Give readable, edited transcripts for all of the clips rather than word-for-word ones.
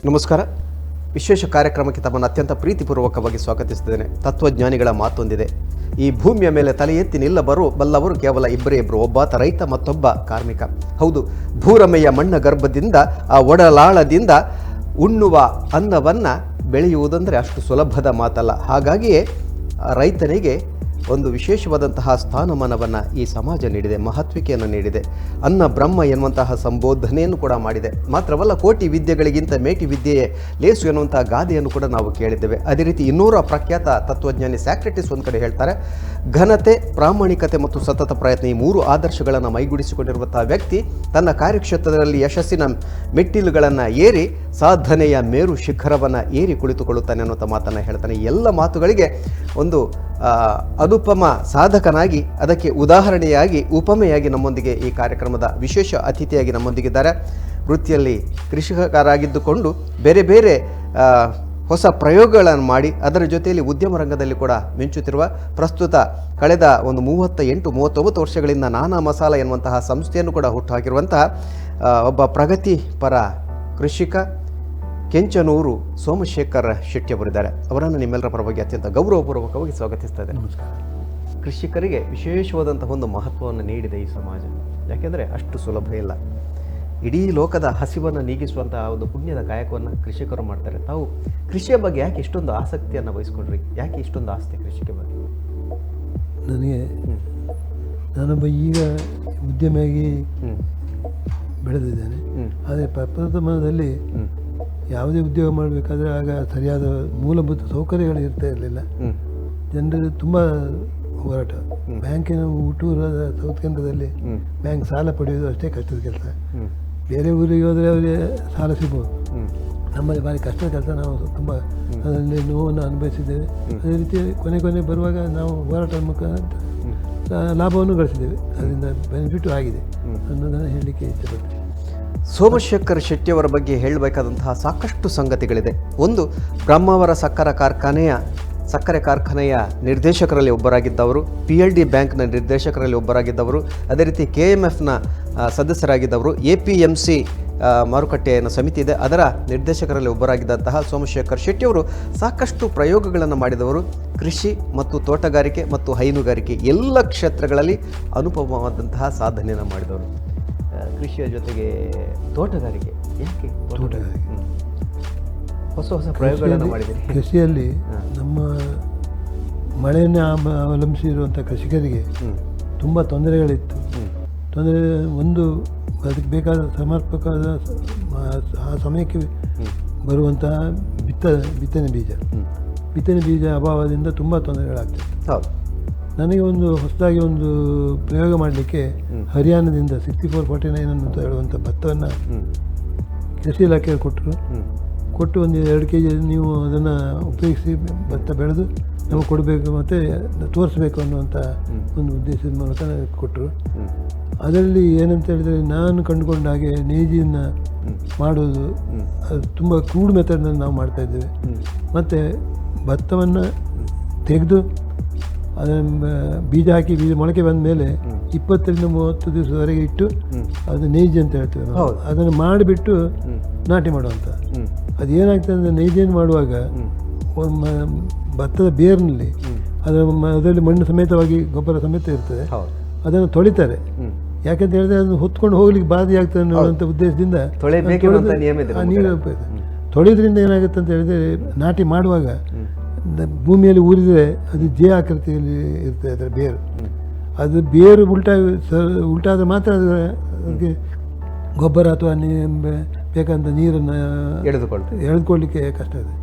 ನಮಸ್ಕಾರ. ವಿಶೇಷ ಕಾರ್ಯಕ್ರಮಕ್ಕೆ ತಮ್ಮನ್ನು ಅತ್ಯಂತ ಪ್ರೀತಿಪೂರ್ವಕವಾಗಿ ಸ್ವಾಗತಿಸಿದ್ದೇನೆ. ತತ್ವಜ್ಞಾನಿಗಳ ಮಾತೊಂದಿದೆ, ಈ ಭೂಮಿಯ ಮೇಲೆ ತಲೆ ಎತ್ತಿ ಬಲ್ಲವರು ಕೇವಲ ಇಬ್ಬರೇ ಇಬ್ಬರು, ಒಬ್ಬಾತ ರೈತ, ಮತ್ತೊಬ್ಬ ಕಾರ್ಮಿಕ. ಹೌದು, ಭೂರಮೆಯ ಮಣ್ಣ ಗರ್ಭದಿಂದ ಆ ಒಡಲಾಳದಿಂದ ಉಣ್ಣುವ ಅನ್ನವನ್ನು ಬೆಳೆಯುವುದಂದರೆ ಅಷ್ಟು ಸುಲಭದ ಮಾತಲ್ಲ. ಹಾಗಾಗಿಯೇ ರೈತನಿಗೆ ಒಂದು ವಿಶೇಷವಾದಂತಹ ಸ್ಥಾನಮಾನವನ್ನು ಈ ಸಮಾಜ ನೀಡಿದೆ, ಮಹತ್ವಿಕೆಯನ್ನು ನೀಡಿದೆ. ಅನ್ನ ಬ್ರಹ್ಮ ಎನ್ನುವಂತಹ ಸಂಬೋಧನೆಯನ್ನು ಕೂಡ ಮಾಡಿದೆ. ಮಾತ್ರವಲ್ಲ, ಕೋಟಿ ವಿದ್ಯೆಗಳಿಗಿಂತ ಮೇಟಿ ವಿದ್ಯೆಯೇ ಲೇಸು ಎನ್ನುವಂತಹ ಗಾದೆಯನ್ನು ಕೂಡ ನಾವು ಕೇಳಿದ್ದೇವೆ. ಅದೇ ರೀತಿ ಇನ್ನೂರ ಪ್ರಖ್ಯಾತ ತತ್ವಜ್ಞಾನಿ ಸಾಕ್ರೆಟಿಸ್ ಒಂದು ಕಡೆ ಹೇಳ್ತಾರೆ, ಘನತೆ, ಪ್ರಾಮಾಣಿಕತೆ ಮತ್ತು ಸತತ ಪ್ರಯತ್ನ ಈ ಮೂರು ಆದರ್ಶಗಳನ್ನು ಮೈಗೂಡಿಸಿಕೊಂಡಿರುವಂತಹ ವ್ಯಕ್ತಿ ತನ್ನ ಕಾರ್ಯಕ್ಷೇತ್ರದಲ್ಲಿ ಯಶಸ್ಸಿನ ಮೆಟ್ಟಿಲುಗಳನ್ನು ಏರಿ ಸಾಧನೆಯ ಮೇರು ಶಿಖರವನ್ನು ಏರಿ ಕುಳಿತುಕೊಳ್ಳುತ್ತಾನೆ ಅನ್ನುವಂಥ ಮಾತನ್ನು ಹೇಳ್ತಾನೆ. ಎಲ್ಲ ಮಾತುಗಳಿಗೆ ಒಂದು ಅನುಪಮ ಸಾಧಕನಾಗಿ, ಅದಕ್ಕೆ ಉದಾಹರಣೆಯಾಗಿ, ಉಪಮೆಯಾಗಿ ನಮ್ಮೊಂದಿಗೆ ಈ ಕಾರ್ಯಕ್ರಮದ ವಿಶೇಷ ಅತಿಥಿಯಾಗಿ ನಮ್ಮೊಂದಿಗಿದ್ದಾರೆ. ವೃತ್ತಿಯಲ್ಲಿ ಕೃಷಿಕರಾಗಿದ್ದುಕೊಂಡು ಬೇರೆ ಬೇರೆ ಹೊಸ ಪ್ರಯೋಗಗಳನ್ನು ಮಾಡಿ ಅದರ ಜೊತೆಯಲ್ಲಿ ಉದ್ಯಮ ರಂಗದಲ್ಲಿ ಕೂಡ ಮಿಂಚುತ್ತಿರುವ, ಪ್ರಸ್ತುತ ಕಳೆದ ಒಂದು 38-39 ವರ್ಷಗಳಿಂದ ನಾನಾ ಮಸಾಲ ಎನ್ನುವಂತಹ ಸಂಸ್ಥೆಯನ್ನು ಕೂಡ ಹುಟ್ಟುಹಾಕಿರುವಂತಹ ಒಬ್ಬ ಪ್ರಗತಿಪರ ಕೃಷಿಕ ಕೆಂಚನೂರು ಸೋಮಶೇಖರ್ ಶೆಟ್ಟಿಯವರಿದ್ದಾರೆ. ಅವರನ್ನು ನಿಮ್ಮೆಲ್ಲರ ಪರವಾಗಿ ಅತ್ಯಂತ ಗೌರವಪೂರ್ವಕವಾಗಿ ಸ್ವಾಗತಿಸ್ತಾ ಇದ್ದೇನೆ. ನಮಸ್ಕಾರ. ಕೃಷಿಕರಿಗೆ ವಿಶೇಷವಾದಂತಹ ಒಂದು ಮಹತ್ವವನ್ನು ನೀಡಿದೆ ಈ ಸಮಾಜ. ಯಾಕೆಂದರೆ ಅಷ್ಟು ಸುಲಭ ಇಲ್ಲ. ಇಡೀ ಲೋಕದ ಹಸಿವನ್ನು ನೀಗಿಸುವಂತಹ ಒಂದು ಪುಣ್ಯದ ಕಾಯಕವನ್ನು ಕೃಷಿಕರು ಮಾಡ್ತಾರೆ. ತಾವು ಕೃಷಿಯ ಬಗ್ಗೆ ಯಾಕೆ ಇಷ್ಟೊಂದು ಆಸಕ್ತಿಯನ್ನು ವಹಿಸ್ಕೊಂಡ್ರಿ? ಯಾಕೆ ಇಷ್ಟೊಂದು ಆಸಕ್ತಿ ಕೃಷಿಯ ಬಗ್ಗೆ? ನನಗೆ ನಾನೊಬ್ಬ ಈಗ ಉದ್ಯಮಿಯಾಗಿ ಬೆಳೆದಿದ್ದೇನೆ. ಆದರೆ ಪ್ರಪ್ರಥಮದಲ್ಲಿ ಯಾವುದೇ ಉದ್ಯೋಗ ಮಾಡಬೇಕಾದ್ರೆ ಆಗ ಸರಿಯಾದ ಮೂಲಭೂತ ಸೌಕರ್ಯಗಳು ಇರ್ತಾ ಇರಲಿಲ್ಲ. ಜನರು ತುಂಬ ಹೋರಾಟ. ಬ್ಯಾಂಕಿನ ಹುಟ್ಟೂರದ ಸೌತ್ ಕೇಂದ್ರದಲ್ಲಿ ಬ್ಯಾಂಕ್ ಸಾಲ ಪಡೆಯೋದು ಅಷ್ಟೇ ಕಷ್ಟದ ಕೆಲಸ. ಬೇರೆ ಊರಿಗೆ ಹೋದರೆ ಅವರಿಗೆ ಸಾಲ ಸಿಗ್ಬೋದು. ನಮ್ಮಲ್ಲಿ ಭಾರಿ ಕಷ್ಟದ ಕೆಲಸ. ನಾವು ತುಂಬ ಅದರಲ್ಲಿ ನೋವನ್ನು ಅನುಭವಿಸಿದ್ದೇವೆ. ಅದೇ ರೀತಿ ಕೊನೆ ಬರುವಾಗ ನಾವು ಹೋರಾಟದ ಮುಖಾಂತರ ಲಾಭವನ್ನು ಗಳಿಸಿದ್ದೇವೆ. ಅದರಿಂದ ಬೆನಿಫಿಟು ಆಗಿದೆ ಅನ್ನೋದನ್ನು ಹೇಳಲಿಕ್ಕೆ ಇಷ್ಟಪಡ್ತೇನೆ. ಸೋಮಶೇಖರ್ ಶೆಟ್ಟಿಯವರ ಬಗ್ಗೆ ಹೇಳಬೇಕಾದಂತಹ ಸಾಕಷ್ಟು ಸಂಗತಿಗಳಿದೆ. ಒಂದು, ಬ್ರಹ್ಮಾವರ ಸಕ್ಕರೆ ಕಾರ್ಖಾನೆಯ ನಿರ್ದೇಶಕರಲ್ಲಿ ಒಬ್ಬರಾಗಿದ್ದವರು, PLD ಬ್ಯಾಂಕ್ನ ನಿರ್ದೇಶಕರಲ್ಲಿ ಒಬ್ಬರಾಗಿದ್ದವರು, ಅದೇ ರೀತಿ KMFನ ಸದಸ್ಯರಾಗಿದ್ದವರು, APMC ಮಾರುಕಟ್ಟೆಯ ಸಮಿತಿ ಇದೆ, ಅದರ ನಿರ್ದೇಶಕರಲ್ಲಿ ಒಬ್ಬರಾಗಿದ್ದಂತಹ ಸೋಮಶೇಖರ್ ಶೆಟ್ಟಿಯವರು ಸಾಕಷ್ಟು ಪ್ರಯೋಗಗಳನ್ನು ಮಾಡಿದವರು. ಕೃಷಿ ಮತ್ತು ತೋಟಗಾರಿಕೆ ಮತ್ತು ಹೈನುಗಾರಿಕೆ ಎಲ್ಲ ಕ್ಷೇತ್ರಗಳಲ್ಲಿ ಅನುಪಮವಾದಂತಹ ಸಾಧನೆಯನ್ನು ಮಾಡಿದವರು. ಕೃಷಿಯ ಜೊತೆಗೆ ತೋಟಗಾರಿಕೆ, ಯಾಕೆ ತೋಟಗಾರಿಕೆ ಹೊಸ ಪ್ರಯೋಗಗಳನ್ನು ಮಾಡಿದ್ದೀರಿ? ಕೃಷಿಯಲ್ಲಿ ನಮ್ಮ ಮಳೆಯನ್ನೇ ಅವಲಂಬಿಸಿರುವಂಥ ಕೃಷಿಕರಿಗೆ ತುಂಬ ತೊಂದರೆಗಳಿತ್ತು. ಒಂದು ಅದಕ್ಕೆ ಬೇಕಾದ ಸಮರ್ಪಕವಾದ ಆ ಸಮಯಕ್ಕೆ ಬರುವಂತಹ ಬಿತ್ತನೆ ಬೀಜ ಅಭಾವದಿಂದ ತುಂಬ ತೊಂದರೆಗಳಾಗ್ತದೆ. ಹೌದು. ನನಗೆ ಹೊಸದಾಗಿ ಒಂದು ಪ್ರಯೋಗ ಮಾಡಲಿಕ್ಕೆ ಹರಿಯಾಣದಿಂದ 6449 ಅಂತ ಹೇಳುವಂಥ ಭತ್ತವನ್ನು ಕೃಷಿ ಇಲಾಖೆಗೆ ಕೊಟ್ಟು ಒಂದು 2 kg ನೀವು ಅದನ್ನು ಉಪಯೋಗಿಸಿ ಭತ್ತ ಬೆಳೆದು ನಮಗೆ ಕೊಡಬೇಕು ಮತ್ತು ತೋರಿಸ್ಬೇಕು ಅನ್ನುವಂಥ ಒಂದು ಉದ್ದೇಶದ ಮೂಲಕ ಕೊಟ್ಟರು. ಅದರಲ್ಲಿ ಏನಂತ ಹೇಳಿದರೆ, ನಾನು ಕಂಡುಕೊಂಡ ಹಾಗೆ ನೇಜಿಯನ್ನು ಮಾಡೋದು ಅದು ತುಂಬ ಕ್ರೂಡ್ ಮೆಥಡ್ನಲ್ಲಿ ನಾವು ಮಾಡ್ತಾಯಿದ್ದೇವೆ. ಮತ್ತು ಭತ್ತವನ್ನು ತೆಗೆದು ಅದನ್ನು ಬೀಜ ಹಾಕಿ ಮೊಳಕೆ ಬಂದ ಮೇಲೆ 20-30 ದಿವಸದವರೆಗೆ ಇಟ್ಟು ಅದು ನೇಜಿ ಅಂತ ಹೇಳ್ತೇವೆ ನಾವು. ಅದನ್ನು ಮಾಡಿಬಿಟ್ಟು ನಾಟಿ ಮಾಡುವಂಥ. ಅದು ಏನಾಗ್ತದೆ ಅಂದರೆ, ನೇಜಿಯನ್ನು ಮಾಡುವಾಗ ಭತ್ತದ ಬೇರಿನಲ್ಲಿ ಅದರಲ್ಲಿ ಮಣ್ಣು ಸಮೇತವಾಗಿ ಗೊಬ್ಬರ ಸಮೇತ ಇರ್ತದೆ. ಅದನ್ನು ತೊಳಿತಾರೆ. ಯಾಕಂತ ಹೇಳಿದ್ರೆ ಅದನ್ನು ಹೊತ್ಕೊಂಡು ಹೋಗ್ಲಿಕ್ಕೆ ಬಾಧೆ ಆಗ್ತದೆ ಅನ್ನುವಂಥ ಉದ್ದೇಶದಿಂದ ನೀರು ತೊಳೆಯೋದ್ರಿಂದ ಏನಾಗುತ್ತೆ ಅಂತ ಹೇಳಿದರೆ, ನಾಟಿ ಮಾಡುವಾಗ ಭೂಮಿಯಲ್ಲಿ ಊರಿದರೆ ಅದು ಜೆ ಆಕೃತಿಯಲ್ಲಿ ಇರ್ತದೆ ಅದರ ಬೇರು. ಅದು ಬೇರು ಉಲ್ಟಾದರೆ ಮಾತ್ರ ಅದಕ್ಕೆ ಗೊಬ್ಬರ ಅಥವಾ ಬೇಕಂತ ನೀರನ್ನು ಎಳೆದುಕೊಳ್ಳಲಿಕ್ಕೆ ಕಷ್ಟ ಇದೆ.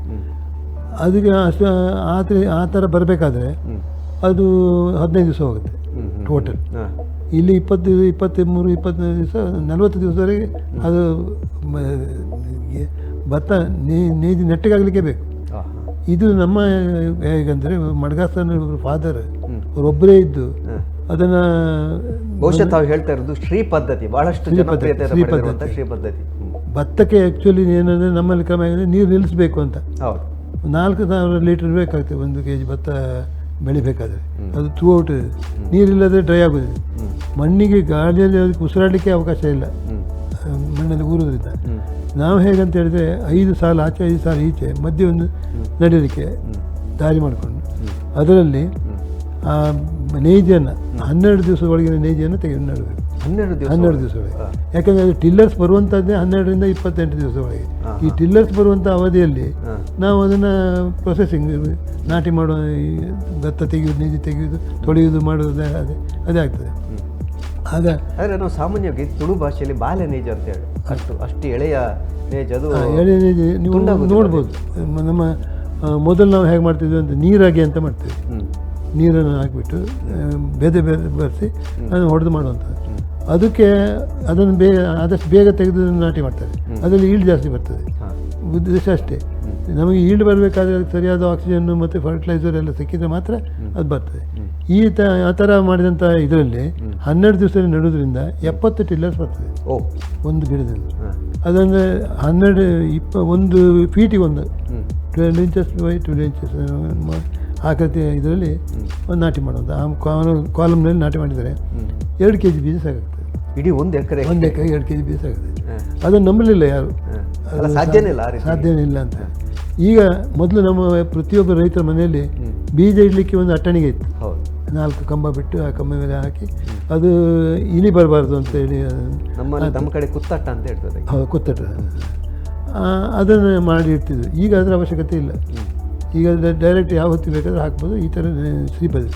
ಅದಕ್ಕೆ ಆ ಥರ ಬರಬೇಕಾದ್ರೆ ಅದು 15 ದಿವಸ ಹೋಗುತ್ತೆ ಟೋಟಲ್. ಇಲ್ಲಿ 20, 23, 25 ದಿವಸ, 40 ದಿವಸವರೆಗೆ ಅದು ಭತ್ತ ನೇಜಿ ನೆಟ್ಟಗಾಗಲಿಕ್ಕೆ ಬೇಕು. ಇದು ನಮ್ಮ ಹೇಗಂದರೆ, ಮಡಗಾಸ್ಕರ್ನ ಫಾದರ್ ಅವರೊಬ್ಬರೇ ಇದ್ದು ಅದನ್ನು ಬಹುಶಃ ತಾವು ಹೇಳ್ತಾ ಇರೋದು ಶ್ರೀ ಪದ್ಧತಿ, ಬಹಳಷ್ಟು ಶ್ರೀ ಪದ್ಧತಿ. ಭತ್ತಕ್ಕೆ ಆ್ಯಕ್ಚುಲಿ ಏನಂದರೆ ನಮ್ಮಲ್ಲಿ ಕ್ರಮ ಆಗಿದೆ, ನೀರು ನಿಲ್ಲಿಸಬೇಕು ಅಂತ. 4000 ಲೀಟರ್ ಬೇಕಾಗ್ತದೆ 1 kg ಭತ್ತ ಬೆಳಿಬೇಕಾದ್ರೆ ಅದು ಥ್ರೂಔಟ್ ನೀರಿಲ್ಲದೆ ಡ್ರೈ ಆಗೋದಿಲ್ಲ. ಮಣ್ಣಿಗೆ ಗಾಳಿಯಲ್ಲಿ ಅದಕ್ಕೆ ಉಸಿರಾಡಲಿಕ್ಕೆ ಅವಕಾಶ ಇಲ್ಲ ಮಣ್ಣಲ್ಲಿ ಊರೋದ್ರಿಂದ. ನಾವು ಹೇಗಂತ ಹೇಳಿದರೆ 5 ಸಾಲು ಆಚೆ 5 ಸಾಲು ಈಚೆ ಮಧ್ಯೆ ಒಂದು ನಡೆಯೋದಕ್ಕೆ ದಾರಿ ಮಾಡಿಕೊಂಡು ಅದರಲ್ಲಿ ಆ ನೇಜಿಯನ್ನು 12 ದಿವಸದ ಒಳಗಿನ ನೇಜಿಯನ್ನು ತೆಗೆದು ನೆಡಬೇಕು. 12 ದಿವಸ ಒಳಗೆ. ಯಾಕಂದರೆ ಅದು ಟಿಲ್ಲರ್ಸ್ ಬರುವಂಥದ್ದೇ 12ರಿಂದ 28 ದಿವಸ ಒಳಗೆ. ಈ ಟಿಲ್ಲರ್ಸ್ ಬರುವಂಥ ಅವಧಿಯಲ್ಲಿ ನಾವು ಅದನ್ನು ಪ್ರೊಸೆಸಿಂಗ್ ನಾಟಿ ಮಾಡೋ ಭತ್ತ ತೆಗೆಯೋದು, ನೇಜಿ ತೆಗೆಯೋದು, ತೊಳೆಯೋದು ಮಾಡೋದು ಅದೇ ಆಗ್ತದೆ. ಆಗ ಆದರೆ ನಾವು ಸಾಮಾನ್ಯವಾಗಿ ತುಳು ಭಾಷೆಯಲ್ಲಿ ಬಾಲ್ಯ ನೇಜ್ ಅಂತ ಹೇಳಿ ಅಷ್ಟು ಎಳೆಯ ನೇಜ್, ಅದು ಎಳೆ ನೇಜಿ ನೀವು ನೋಡ್ಬೋದು. ನಮ್ಮ ಮೊದಲು ನಾವು ಹೇಗೆ ಮಾಡ್ತಿದ್ವಿ ಅಂತ ನೀರಾಗಿ ಅಂತ ಮಾಡ್ತೀವಿ. ನೀರನ್ನು ಹಾಕಿಬಿಟ್ಟು ಬೆದೆ ಬರೆಸಿ ಅದನ್ನು ಹೊಡೆದು ಮಾಡುವಂಥದ್ದು. ಅದಕ್ಕೆ ಅದನ್ನು ಆದಷ್ಟು ಬೇಗ ತೆಗೆದು ನಾಟಿ ಮಾಡ್ತಾರೆ. ಅದರಲ್ಲಿ ಈಲ್ಡ್ ಜಾಸ್ತಿ ಬರ್ತದೆ. ಉದ್ದೇಶ ಅಷ್ಟೇ. ನಮಗೆ ಈಲ್ಡ್ ಬರಬೇಕಾದ್ರೆ ಅದಕ್ಕೆ ಸರಿಯಾದ ಆಕ್ಸಿಜನ್ನು ಮತ್ತು ಫರ್ಟಿಲೈಸರ್ ಎಲ್ಲ ಸಿಕ್ಕಿದ್ರೆ ಮಾತ್ರ ಅದು ಬರ್ತದೆ. ಆ ಥರ ಮಾಡಿದಂಥ ಇದರಲ್ಲಿ 12 ದಿವಸದಲ್ಲಿ ನೆಡೋದ್ರಿಂದ 70 ಟಿಲ್ಲರ್ಸ್ ಬರ್ತದೆ ಒಂದು ಗಿಡದಲ್ಲಿ. ಅದಂದರೆ 1 ಫೀಟಿಗೆ ಒಂದು 12 ಇಂಚಸ್ ಬೈ 12 ಇಂಚಸ್ ಆಕೃತಿಯ ಇದರಲ್ಲಿ ಒಂದು ನಾಟಿ ಮಾಡೋದು. ಆ ಕಾಲಮ್ನಲ್ಲಿ ನಾಟಿ ಮಾಡಿದರೆ 2 kg ಬೀಜ ಸಾಕಾಗ್ತದೆ. ಇಡೀ 1 ಎಕರೆ 2 kg ಬೀಜ ಸಾಕಾಗ್ತದೆ. ಅದನ್ನು ನಂಬಲಿಲ್ಲ ಯಾರು, ಸಾಧ್ಯನೇ ಇಲ್ಲ ಅಂತ. ಈಗ ಮೊದಲು ನಮ್ಮ ಪ್ರತಿಯೊಬ್ಬ ರೈತರ ಮನೆಯಲ್ಲಿ ಬೀಜ ಇಡಲಿಕ್ಕೆ ಒಂದು ಅಟ್ಟಣಿಗೆ ಇತ್ತು. 4 ಕಂಬ ಬಿಟ್ಟು ಆ ಕಂಬ ಮೇಲೆ ಹಾಕಿ ಅದು ಇಲಿ ಬರಬಾರ್ದು ಅಂತ ಹೇಳಿ ನಮ್ಮ ಕಡೆ ಕುತ್ತಟ್ಟ ಅಂತ ಹೇಳ್ತದೆ. ಹೌದು, ಕುತ್ತಟ್ಟ. ಅದನ್ನು ಮಾಡಿ ಇಡ್ತಿದ್ವಿ. ಈಗ ಅದರ ಅವಶ್ಯಕತೆ ಇಲ್ಲ. ಈಗ ಡೈರೆಕ್ಟ್ ಯಾವ ಹೊತ್ತು ಬೇಕಾದ್ರೆ ಹಾಕ್ಬೋದು. ಈ ಥರ ಶ್ರೀಪದಿ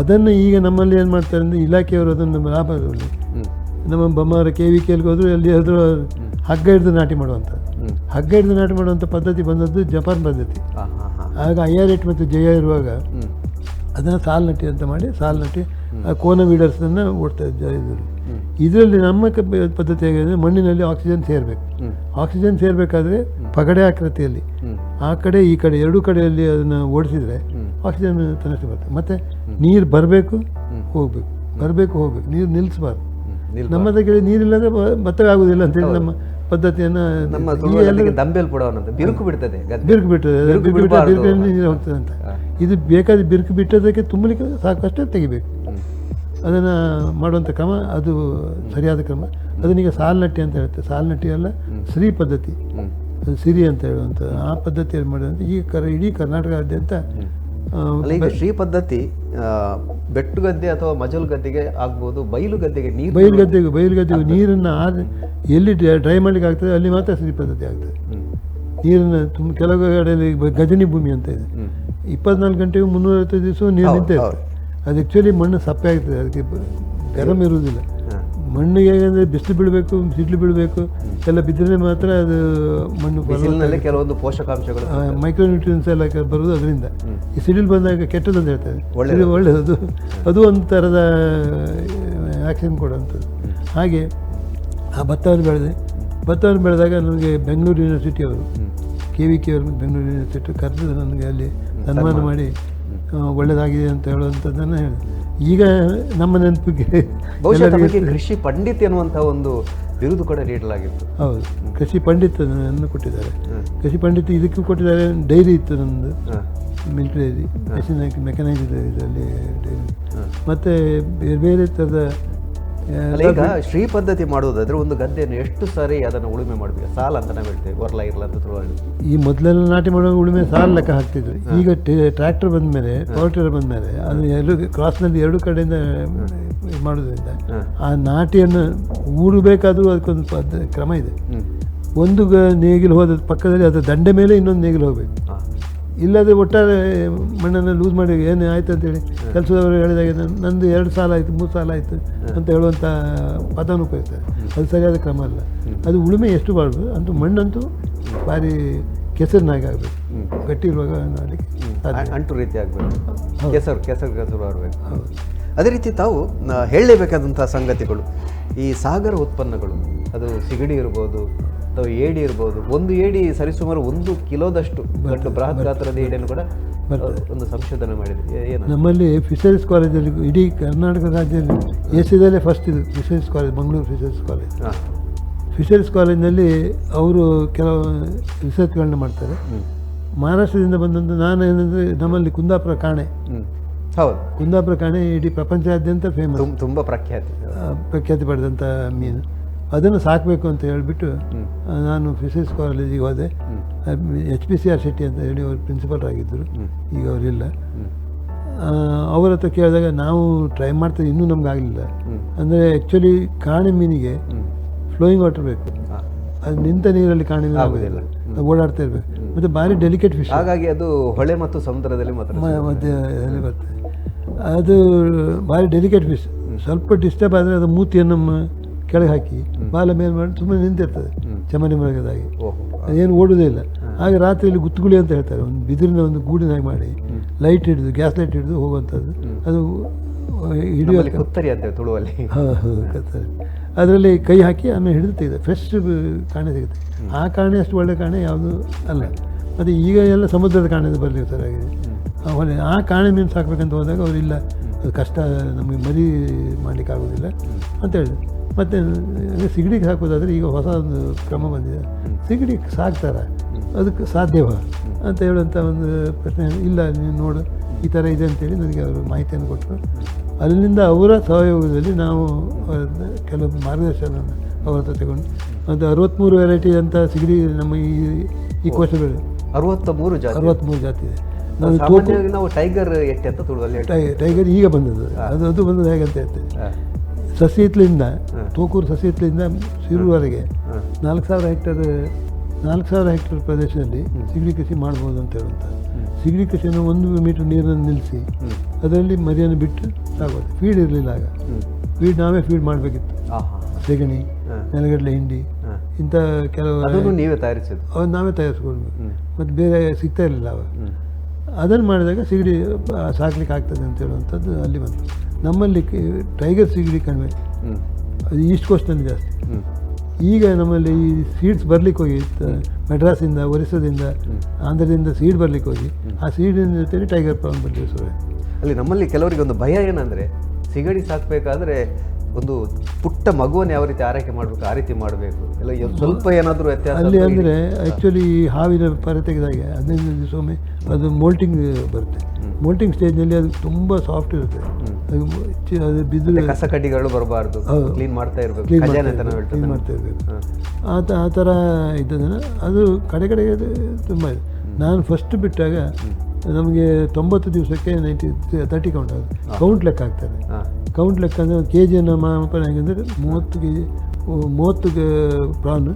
ಅದನ್ನು ಈಗ ನಮ್ಮಲ್ಲಿ ಏನು ಮಾಡ್ತಾರೆ ಅಂದರೆ ಇಲಾಖೆಯವರು ಅದನ್ನು ನಮ್ಮ ಲಾಭದಲ್ಲಿ ನಮ್ಮ ಬೊಮ್ಮವರ KVKಗೆ ಹೋದರೂ ಅಲ್ಲಿ ಆದರೂ ಹಗ್ಗ ಹಿಡಿದು ನಾಟಿ ಮಾಡುವಂಥದ್ದು. ಹಗ್ಗ ಹಿಡಿದು ನಾಟಿ ಮಾಡುವಂಥ ಪದ್ಧತಿ ಬಂದದ್ದು ಜಪಾನ್ ಪದ್ಧತಿ. ಆಗ IR8 ಮತ್ತು JA ಇರುವಾಗ ಅದನ್ನು ಸಾಲು ನಟ್ಟಿ ಅಂತ ಮಾಡಿ ಸಾಲು ನಟ್ಟಿ ಕೋನ ವೀಡರ್ಸನ್ನು ಓಡ್ತಾ ಇದ್ದಾರೆ. ಇದರಲ್ಲಿ ನಮ್ಮ ಪದ್ಧತಿ ಹೇಗಿದೆ, ಮಣ್ಣಿನಲ್ಲಿ ಆಕ್ಸಿಜನ್ ಸೇರಬೇಕು. ಆಕ್ಸಿಜನ್ ಸೇರಬೇಕಾದ್ರೆ ಪಗಡೆ ಆಕೃತಿಯಲ್ಲಿ ಆ ಕಡೆ ಈ ಕಡೆ 2 ಕಡೆಯಲ್ಲಿ ಅದನ್ನು ಓಡಿಸಿದರೆ ಆಕ್ಸಿಜನ್ ತನ್ನಷ್ಟೇ ಬರ್ತದೆ. ಮತ್ತು ನೀರು ಬರಬೇಕು ಹೋಗಬೇಕು, ಬರಬೇಕು ಹೋಗಬೇಕು, ನೀರು ನಿಲ್ಲಿಸಬಾರ್ದು. ನಮ್ಮದ ಕಡೆ ನೀರಿಲ್ಲದೆ ಭತ್ತವೇ ಆಗುವುದಿಲ್ಲ ಅಂತೇಳಿ ನಮ್ಮ ಪದ್ಧತಿಯನ್ನು ಬಿರುಕು ಬಿಡ್ತದೆ ನೀರು ಹೋಗ್ತದೆ ಅಂತ. ಇದು ಬೇಕಾದ ಬಿರುಕು ಬಿಟ್ಟದಕ್ಕೆ ತುಂಬಲಿಕ್ಕೆ ಸಾಕಷ್ಟೇ ತೆಗಿಬೇಕು. ಅದನ್ನು ಮಾಡುವಂಥ ಕ್ರಮ ಅದು ಸರಿಯಾದ ಕ್ರಮ. ಅದನ್ನೀಗ ಸಾಲ್ನಟ್ಟಿ ಅಂತ ಹೇಳುತ್ತೆ. ಸಾಲ್ನಟ್ಟಿ ಅಲ್ಲ, ಶ್ರೀ ಪದ್ಧತಿ, ಅದು ಸಿರಿ ಅಂತ ಹೇಳುವಂಥ ಆ ಪದ್ಧತಿಯಲ್ಲಿ ಮಾಡುವಂಥ ಇಡೀ ಕರ್ನಾಟಕದಾದ್ಯಂತ ಶ್ರೀ ಪದ್ಧತಿ ಬೆಟ್ಟು ಗದ್ದೆ ಅಥವಾ ಮಜಲು ಗದ್ದೆಗೆ ಆಗ್ಬೋದು, ಬಯಲು ಗದ್ದೆಗೆ ಬಯಲು ಗದ್ದೆಗೆ ನೀರನ್ನು ಎಲ್ಲಿ ಡ್ರೈ ಮಾಡಲಿಕ್ಕೆ ಆಗ್ತದೆ ಅಲ್ಲಿ ಮಾತ್ರ ಶ್ರೀ ಪದ್ಧತಿ ಆಗ್ತದೆ. ನೀರನ್ನು ಕೆಲವು ಕಡೆಯಲ್ಲಿ ಗಜನಿ ಭೂಮಿ ಅಂತ ಇದೆ, 24 ಗಂಟೆಗೂ 365 ದಿವಸ ನೀರು ನಿಂತ ಇರ್ತದೆ. ಅದು ಆ್ಯಕ್ಚುಲಿ ಮಣ್ಣು ಸಪ್ಪೆ ಆಗ್ತದೆ, ಅದಕ್ಕೆ ಗರಂ ಇರುವುದಿಲ್ಲ. ಮಣ್ಣಿಗೆ ಹೇಗೆಂದರೆ ಬಿಸಿಲು ಬೀಳಬೇಕು, ಸಿಡ್ಲು ಬೀಳಬೇಕು, ಎಲ್ಲ ಬಿದ್ದರೆ ಮಾತ್ರ ಅದು ಮಣ್ಣು ಕೆಲವೊಂದು ಪೋಷಕಾಂಶಗಳು ಮೈಕ್ರೋನ್ಯೂಟ್ರಿಯನ್ಸ್ ಎಲ್ಲ ಬರೋದು ಅದರಿಂದ. ಈ ಸಿಡಿಲು ಬಂದಾಗ ಕೆಟ್ಟದ್ದು ಅಂತ ಹೇಳ್ತಾರೆ, ಒಳ್ಳೆಯದು. ಅದು ಒಂದು ಥರದ ಆ್ಯಕ್ಷನ್ ಕೊಡುವಂಥದ್ದು. ಹಾಗೆ ಆ ಭತ್ತವನ್ನು ಬೆಳೆದಾಗ ನನಗೆ ಬೆಂಗಳೂರು ಯೂನಿವರ್ಸಿಟಿಯವರು KVK ಅವರು ಬೆಂಗಳೂರು ಯೂನಿವರ್ಸಿಟಿ ಕರೆದು ನನಗೆ ಅಲ್ಲಿ ಸನ್ಮಾನ ಮಾಡಿ ಒಳ್ಳೆಯದಾಗಿದೆ ಅಂತ ಹೇಳುವಂಥದ್ದನ್ನು ಹೇಳಿ. ಈಗ ನಮ್ಮ ನೆನಪಿಗೆ ಕೃಷಿ ಪಂಡಿತ್ ಎನ್ನುವಂಥ ಒಂದು ಬಿರುದು ಕೂಡ ನೀಡಲಾಗಿತ್ತು. ಹೌದು, ಕೃಷಿ ಪಂಡಿತನನ್ನು ಕೊಟ್ಟಿದ್ದಾರೆ. ಕೃಷಿ ಪಂಡಿತ್ ಇದಕ್ಕೂ ಕೊಟ್ಟಿದ್ದಾರೆ. ಡೈರಿ ಇತ್ತು ನಮ್ಮದು, ಮಿಲ್ಕ್ ಡೈರಿ, ಮೆಕನೈಸ್ಡ್ ಇದರಲ್ಲಿ ಡೈರಿ, ಮತ್ತು ಬೇರೆ ಬೇರೆ ಥರದ. ಈಗ ಶ್ರೀ ಪದ್ಧತಿ ಮಾಡುವುದಾದ್ರೆ ಒಂದು ಗದ್ದೆಯನ್ನು ಎಷ್ಟು ಸಾರಿ ಅದನ್ನು ಉಳುಮೆ ಮಾಡಬೇಕು? ಸಾಲ ಅಂತ ನಾವು ಹೇಳ್ತೇವೆ, ಒರ್ಲ ಇರಲ್ಲ ಅಂತ ತುಳುವಲ್ಲಿ. ಈ ಮೊದಲೆಲ್ಲ ನಾಟಿ ಮಾಡುವಾಗ ಉಳುಮೆ ಸಾಲು ಲೆಕ್ಕ ಹಾಕ್ತಿದ್ರು. ಈಗ ಟ್ರ್ಯಾಕ್ಟರ್ ಬಂದಮೇಲೆ, ಪವರ್ ಟಿಲ್ಲರ್ ಬಂದಮೇಲೆ ಅದು ಕ್ರಾಸ್ನಲ್ಲಿ 2 ಕಡೆಯಿಂದ ಮಾಡೋದ್ರಿಂದ ಆ ನಾಟಿಯನ್ನು ಊಡಬೇಕಾದ್ರೂ ಅದಕ್ಕೊಂದು ಕ್ರಮ ಇದೆ. ಒಂದು ನೇಗಿಲು ಹೋದ ಪಕ್ಕದಲ್ಲಿ ಅದರ ದಂಡೆ ಮೇಲೆ ಇನ್ನೊಂದು ನೇಗಿಲು ಹೋಗಬೇಕು. ಇಲ್ಲದೆ ಒಟ್ಟಾರೆ ಮಣ್ಣನ್ನು ಲೂಸ್ ಮಾಡಿ ಏನು ಆಯ್ತು ಅಂತೇಳಿ ಕೆಲಸದವರು ಹೇಳಿದಾಗ ನಂದು 2 ಸಾಲ ಆಯಿತು 3 ಸಾಲ ಆಯಿತು ಅಂತ ಹೇಳುವಂಥ ಪದವನ್ನು ಉಪಯೋಗಿಸ್ತಾರೆ. ಅದು ಸರಿಯಾದ ಕ್ರಮ ಅಲ್ಲ. ಅದು ಉಳುಮೆ ಎಷ್ಟು ಬಾರ್ದು ಅಂತೂ ಮಣ್ಣಂತೂ ಭಾರಿ ಕೆಸರಿನಾಗಿ ಆಗಬೇಕು, ಗಟ್ಟಿ ಇರುವಾಗ ಮಾಡಲಿಕ್ಕೆ ಅಂಟು ರೀತಿ ಆಗಬೇಕು, ಕೆಸರು ಆಗಬೇಕು. ಅದೇ ರೀತಿ ತಾವು ಹೇಳಲೇಬೇಕಾದಂಥ ಸಂಗತಿಗಳು, ಈ ಸಾಗರ ಉತ್ಪನ್ನಗಳು, ಅದು ಸಿಗಡಿ ಇರ್ಬೋದು ಅಥವಾ ಏಡಿ ಇರ್ಬೋದು. ಒಂದು ಏಡಿ ಸರಿಸುಮಾರು 1 ಕಿಲೋದಷ್ಟು ದೊಡ್ಡ ಬೃಹತ್ ಗಾತ್ರದ ಏಡಿಯನ್ನು ಕೂಡ ಒಂದು ಸಂಶೋಧನೆ ಮಾಡಿದೆ. ಏನು ನಮ್ಮಲ್ಲಿ ಫಿಶರೀಸ್ ಕಾಲೇಜಲ್ಲಿ ಇಡೀ ಕರ್ನಾಟಕ ರಾಜ್ಯದಲ್ಲಿ ಏಷ್ಯಾದಲ್ಲೇ ಫಸ್ಟ್ ಇದು fisheries college, Mangaluru fisheries college. Fisheries ಕಾಲೇಜಿನಲ್ಲಿ ಅವರು ಕೆಲವು ರಿಸರ್ಚ್ಗಳನ್ನ ಮಾಡ್ತಾರೆ. ಮಹಾರಾಷ್ಟ್ರದಿಂದ ಬಂದಂಥ ನಾನು ಏನಂದರೆ ನಮ್ಮಲ್ಲಿ ಕುಂದಾಪುರ ಕಾಣೆ ಹೌದು, ಕುಂದಾಪುರ ಕಾಣೆ ಇಡೀ ಪ್ರಪಂಚಾದ್ಯಂತ ಫೇಮಸ್, ತುಂಬ ಪ್ರಖ್ಯಾತಿ ಪಡೆದಂಥ ಮೀನು. ಅದನ್ನು ಸಾಕಬೇಕು ಅಂತ ಹೇಳಿಬಿಟ್ಟು ನಾನು ಫಿಶರೀಸ್ ಕಾಲೇಜಿಗೆ ಹೋದೆ. HPCR ಶೆಟ್ಟಿ ಅಂತ ಹೇಳಿ ಅವರು ಪ್ರಿನ್ಸಿಪಲ್ ಆಗಿದ್ದರು, ಈಗ ಅವರಿಲ್ಲ. ಅವರ ಹತ್ರ ಕೇಳಿದಾಗ ನಾವು ಟ್ರೈ ಮಾಡ್ತೀವಿ, ಇನ್ನೂ ನಮ್ಗೆ ಆಗಲಿಲ್ಲ. ಅಂದರೆ ಆ್ಯಕ್ಚುಲಿ ಕಾಣೆ ಮೀನಿಗೆ ಫ್ಲೋಯಿಂಗ್ ವಾಟರ್ ಬೇಕು, ಅದು ನಿಂತ ನೀರಲ್ಲಿ ಕಾಣೆ ಮೀನು ಆಗೋದಿಲ್ಲ, ಅದು ಓಡಾಡ್ತಾ ಇರಬೇಕು. ಮತ್ತು ಭಾರಿ ಡೆಲಿಕೇಟ್ ಫಿಶ್, ಹಾಗಾಗಿ ಅದು ಹೊಳೆ ಮತ್ತು ಸಮುದ್ರದಲ್ಲಿ ಮಧ್ಯೆ ಬರ್ತದೆ. ಅದು ಭಾರಿ ಡೆಲಿಕೇಟ್ ಫಿಶ್. ಸ್ವಲ್ಪ ಡಿಸ್ಟರ್ಬ್ ಆದರೆ ಅದು ಮೂತಿಯನ್ನು ಕೆಳಗೆ ಹಾಕಿ ಬಾಲ ಮೇಲೆ ಮಾಡಿ ಸುಮ್ಮನೆ ನಿಂತಿರ್ತದೆ ಚಮನಿ ಮರಗದಾಗಿ, ಅದೇನು ಓಡೋದೇ ಇಲ್ಲ. ಹಾಗೆ ರಾತ್ರಿಯಲ್ಲಿ ಗುತ್ತುಗುಳಿ ಅಂತ ಹೇಳ್ತಾರೆ, ಒಂದು ಬಿದಿರಿನ ಒಂದು ಗೂಡಿನಾಗಿ ಮಾಡಿ ಲೈಟ್ ಹಿಡಿದು, ಗ್ಯಾಸ್ ಲೈಟ್ ಹಿಡಿದು ಹೋಗುವಂಥದ್ದು. ಅದು ಹಿಡಿಯೋ ಕುತ್ತರಿ ಅಂತ ತುಳುವಲ್ಲಿ, ಕತ್ತರಿ, ಅದರಲ್ಲಿ ಕೈ ಹಾಕಿ ಆಮೇಲೆ ಹಿಡಿದು ತೆಗೆದು ಫ್ರೆಶ್ ಕಾಣೆ ಸಿಗುತ್ತೆ. ಆ ಕಾಣೆ ಅಷ್ಟು ಒಳ್ಳೆ ಕಾಣೆ ಯಾವುದು ಅಲ್ಲ. ಮತ್ತು ಈಗ ಎಲ್ಲ ಸಮುದ್ರದ ಕಾಣೆದು ಬರಲಿ ಸರಿಯಾಗಿದೆ. ಹೊಳೆ ಆ ಕಾಣೆ ಮೀನು ಸಾಕಬೇಕಂತ ಹೋದಾಗ ಅವರಿಲ್ಲ, ಅದು ಕಷ್ಟ, ನಮಗೆ ಮರಿ ಮಾಡಲಿಕ್ಕೆ ಆಗೋದಿಲ್ಲ ಅಂತ ಹೇಳಿದ್ರು. ಮತ್ತು ಸಿಗಡಿಗೆ ಹಾಕೋದಾದರೆ ಈಗ ಹೊಸ ಒಂದು ಕ್ರಮ ಬಂದಿದೆ, ಸಿಗಡಿಗೆ ಸಾಕ್ತಾರೆ, ಅದಕ್ಕೆ ಸಾಧ್ಯವ ಅಂತ ಹೇಳುವಂಥ ಒಂದು ಪ್ರಶ್ನೆ. ಇಲ್ಲ ನೀವು ನೋಡು ಈ ಥರ ಇದೆ ಅಂತೇಳಿ ನನಗೆ ಅವರು ಮಾಹಿತಿಯನ್ನು ಕೊಟ್ಟರು. ಅಲ್ಲಿಂದ ಅವರ ಸಹಯೋಗದಲ್ಲಿ ನಾವು ಕೆಲವು ಮಾರ್ಗದರ್ಶನವನ್ನು ಅವರ ಹತ್ರ ತಗೊಂಡು ಒಂದು 63 ವೆರೈಟಿ ಅಂತ ಸಿಗಡಿ ನಮ್ಮ ಈ ಕೋಶಗಳು 63 ಜಾತಿ ಇದೆ. ನಾವು ಟೈಗರ್ ಎಟ್ಟೆ ಅಂತ ತುಳುವಲ್ಲಿ, ಟೈಗರ್ ಈಗ ಬಂದದ್ದು, ಅದು ಬಂದದ್ದು ಹೇಗಂತ ಹೇಳ್ತೇವೆ. ಸಸಿ ಹಿತ್ತಲಿಂದ ತೋಕೂರು ಸಸಿ ಹಿತ್ತಲಿಂದ ಶಿರೂರವರೆಗೆ 4,000 ಹೆಕ್ಟೇರ್ ಪ್ರದೇಶದಲ್ಲಿ ಸಿಗಡಿ ಕೃಷಿ ಮಾಡ್ಬೋದು ಅಂತ ಹೇಳುವಂಥ. ಸಿಗಡಿ ಕೃಷಿಯನ್ನು 1 ಮೀಟರ್ ನೀರನ್ನು ನಿಲ್ಲಿಸಿ ಅದರಲ್ಲಿ ಮರಿಯನ್ನು ಬಿಟ್ಟು ಸಾಗೋದು. ಫೀಡ್ ಇರಲಿಲ್ಲ ಆಗ, ಫೀಡ್ ನಾವೇ ಫೀಡ್ ಮಾಡಬೇಕಿತ್ತು. ಸೆಗಣಿ, ನೆಲಗಡಲೆ ಹಿಂಡಿ, ಇಂಥ ಕೆಲವು ನೀವೇ ತಯಾರಿಸಿದ್ದು, ಅವ್ರು ನಾವೇ ತಯಾರಿಸ್ಕೊಂಡು, ಮತ್ತು ಬೇರೆ ಸಿಗ್ತಾ ಇರಲಿಲ್ಲ ಅವಾಗ. ಅದನ್ನು ಮಾಡಿದಾಗ ಸಿಗಡಿ ಸಾಕ್ಲಿಕ್ಕೆ ಆಗ್ತದೆ ಅಂತ ಹೇಳುವಂಥದ್ದು ಅಲ್ಲಿ ಬಂತು. ನಮ್ಮಲ್ಲಿ ಟೈಗರ್ ಸಿಗಡಿ ಕಡಿಮೆ, ಅದು ಈಸ್ಟ್ ಕೋಸ್ಟ್ನಲ್ಲಿ ಜಾಸ್ತಿ. ಈಗ ನಮ್ಮಲ್ಲಿ ಈ ಸೀಡ್ಸ್ ಬರ್ಲಿಕ್ಕೆ ಹೋಗಿ ಮೆಡ್ರಾಸಿಂದ, ಒರಿಸ್ಸಾದಿಂದ, ಆಂಧ್ರದಿಂದ ಸೀಡ್ ಬರ್ಲಿಕ್ಕೆ ಹೋಗಿ ಆ ಸೀಡಿನ ಜೊತೆಲಿ ಟೈಗರ್ ಪ್ರಾನ್ ಬಂದಿದೆ ಸುರೇ. ಅಲ್ಲಿ ನಮ್ಮಲ್ಲಿ ಕೆಲವರಿಗೆ ಒಂದು ಭಯ ಏನಂದರೆ, ಸಿಗಡಿ ಸಾಕಬೇಕಾದ್ರೆ ಒಂದು ಪುಟ್ಟ ಮಗುವನ್ನು ಯಾವ ರೀತಿ ಆರೈಕೆ ಮಾಡಬೇಕು ಆ ರೀತಿ ಮಾಡಬೇಕು, ಎಲ್ಲ ಸ್ವಲ್ಪ ಏನಾದರೂ ವ್ಯತ್ಯಾಸ ಅಲ್ಲಿ. ಅಂದರೆ ಆ್ಯಕ್ಚುಲಿ ಹಾವಿನ ಪರ ತೆಗೆದಾಗೆ 15 ದಿವಸೊಮ್ಮೆ ಅದು ಮೋಲ್ಟಿಂಗ್ ಬರುತ್ತೆ. ಮೋಲ್ಟಿಂಗ್ ಸ್ಟೇಜ್ನಲ್ಲಿ ಅದು ತುಂಬ ಸಾಫ್ಟ್ ಇರುತ್ತೆ, ಅದು ಬಿದ್ದು ಕಸ ಕಡ್ಡಿಗಳು ಬರಬಾರ್ದು, ಕ್ಲೀನ್ ಮಾಡ್ತಾ ಇರಬೇಕು, ಕ್ಲೀನ್ ಮಾಡ್ತಾ ಇರಬೇಕು. ಆ ಥರ ಇದ್ದದನ್ನು ಅದು ಕಡೆಗೆ ತುಂಬ ಇದೆ. ನಾನು ಫಸ್ಟ್ ಬಿಟ್ಟಾಗ ನಮಗೆ 90 ದಿವಸಕ್ಕೆ 30 ಕೌಂಟ್ ಆಗುತ್ತೆ. ಕೌಂಟ್ ಲೆಕ್ಕ ಆಗ್ತಾರೆ. ಕೌಂಟ್ ಲೆಕ್ಕ ಅಂದರೆ KGಯನ್ನು ಮಾಪನ ಹೇಗೆಂದರೆ 30 ಪ್ರಾನ್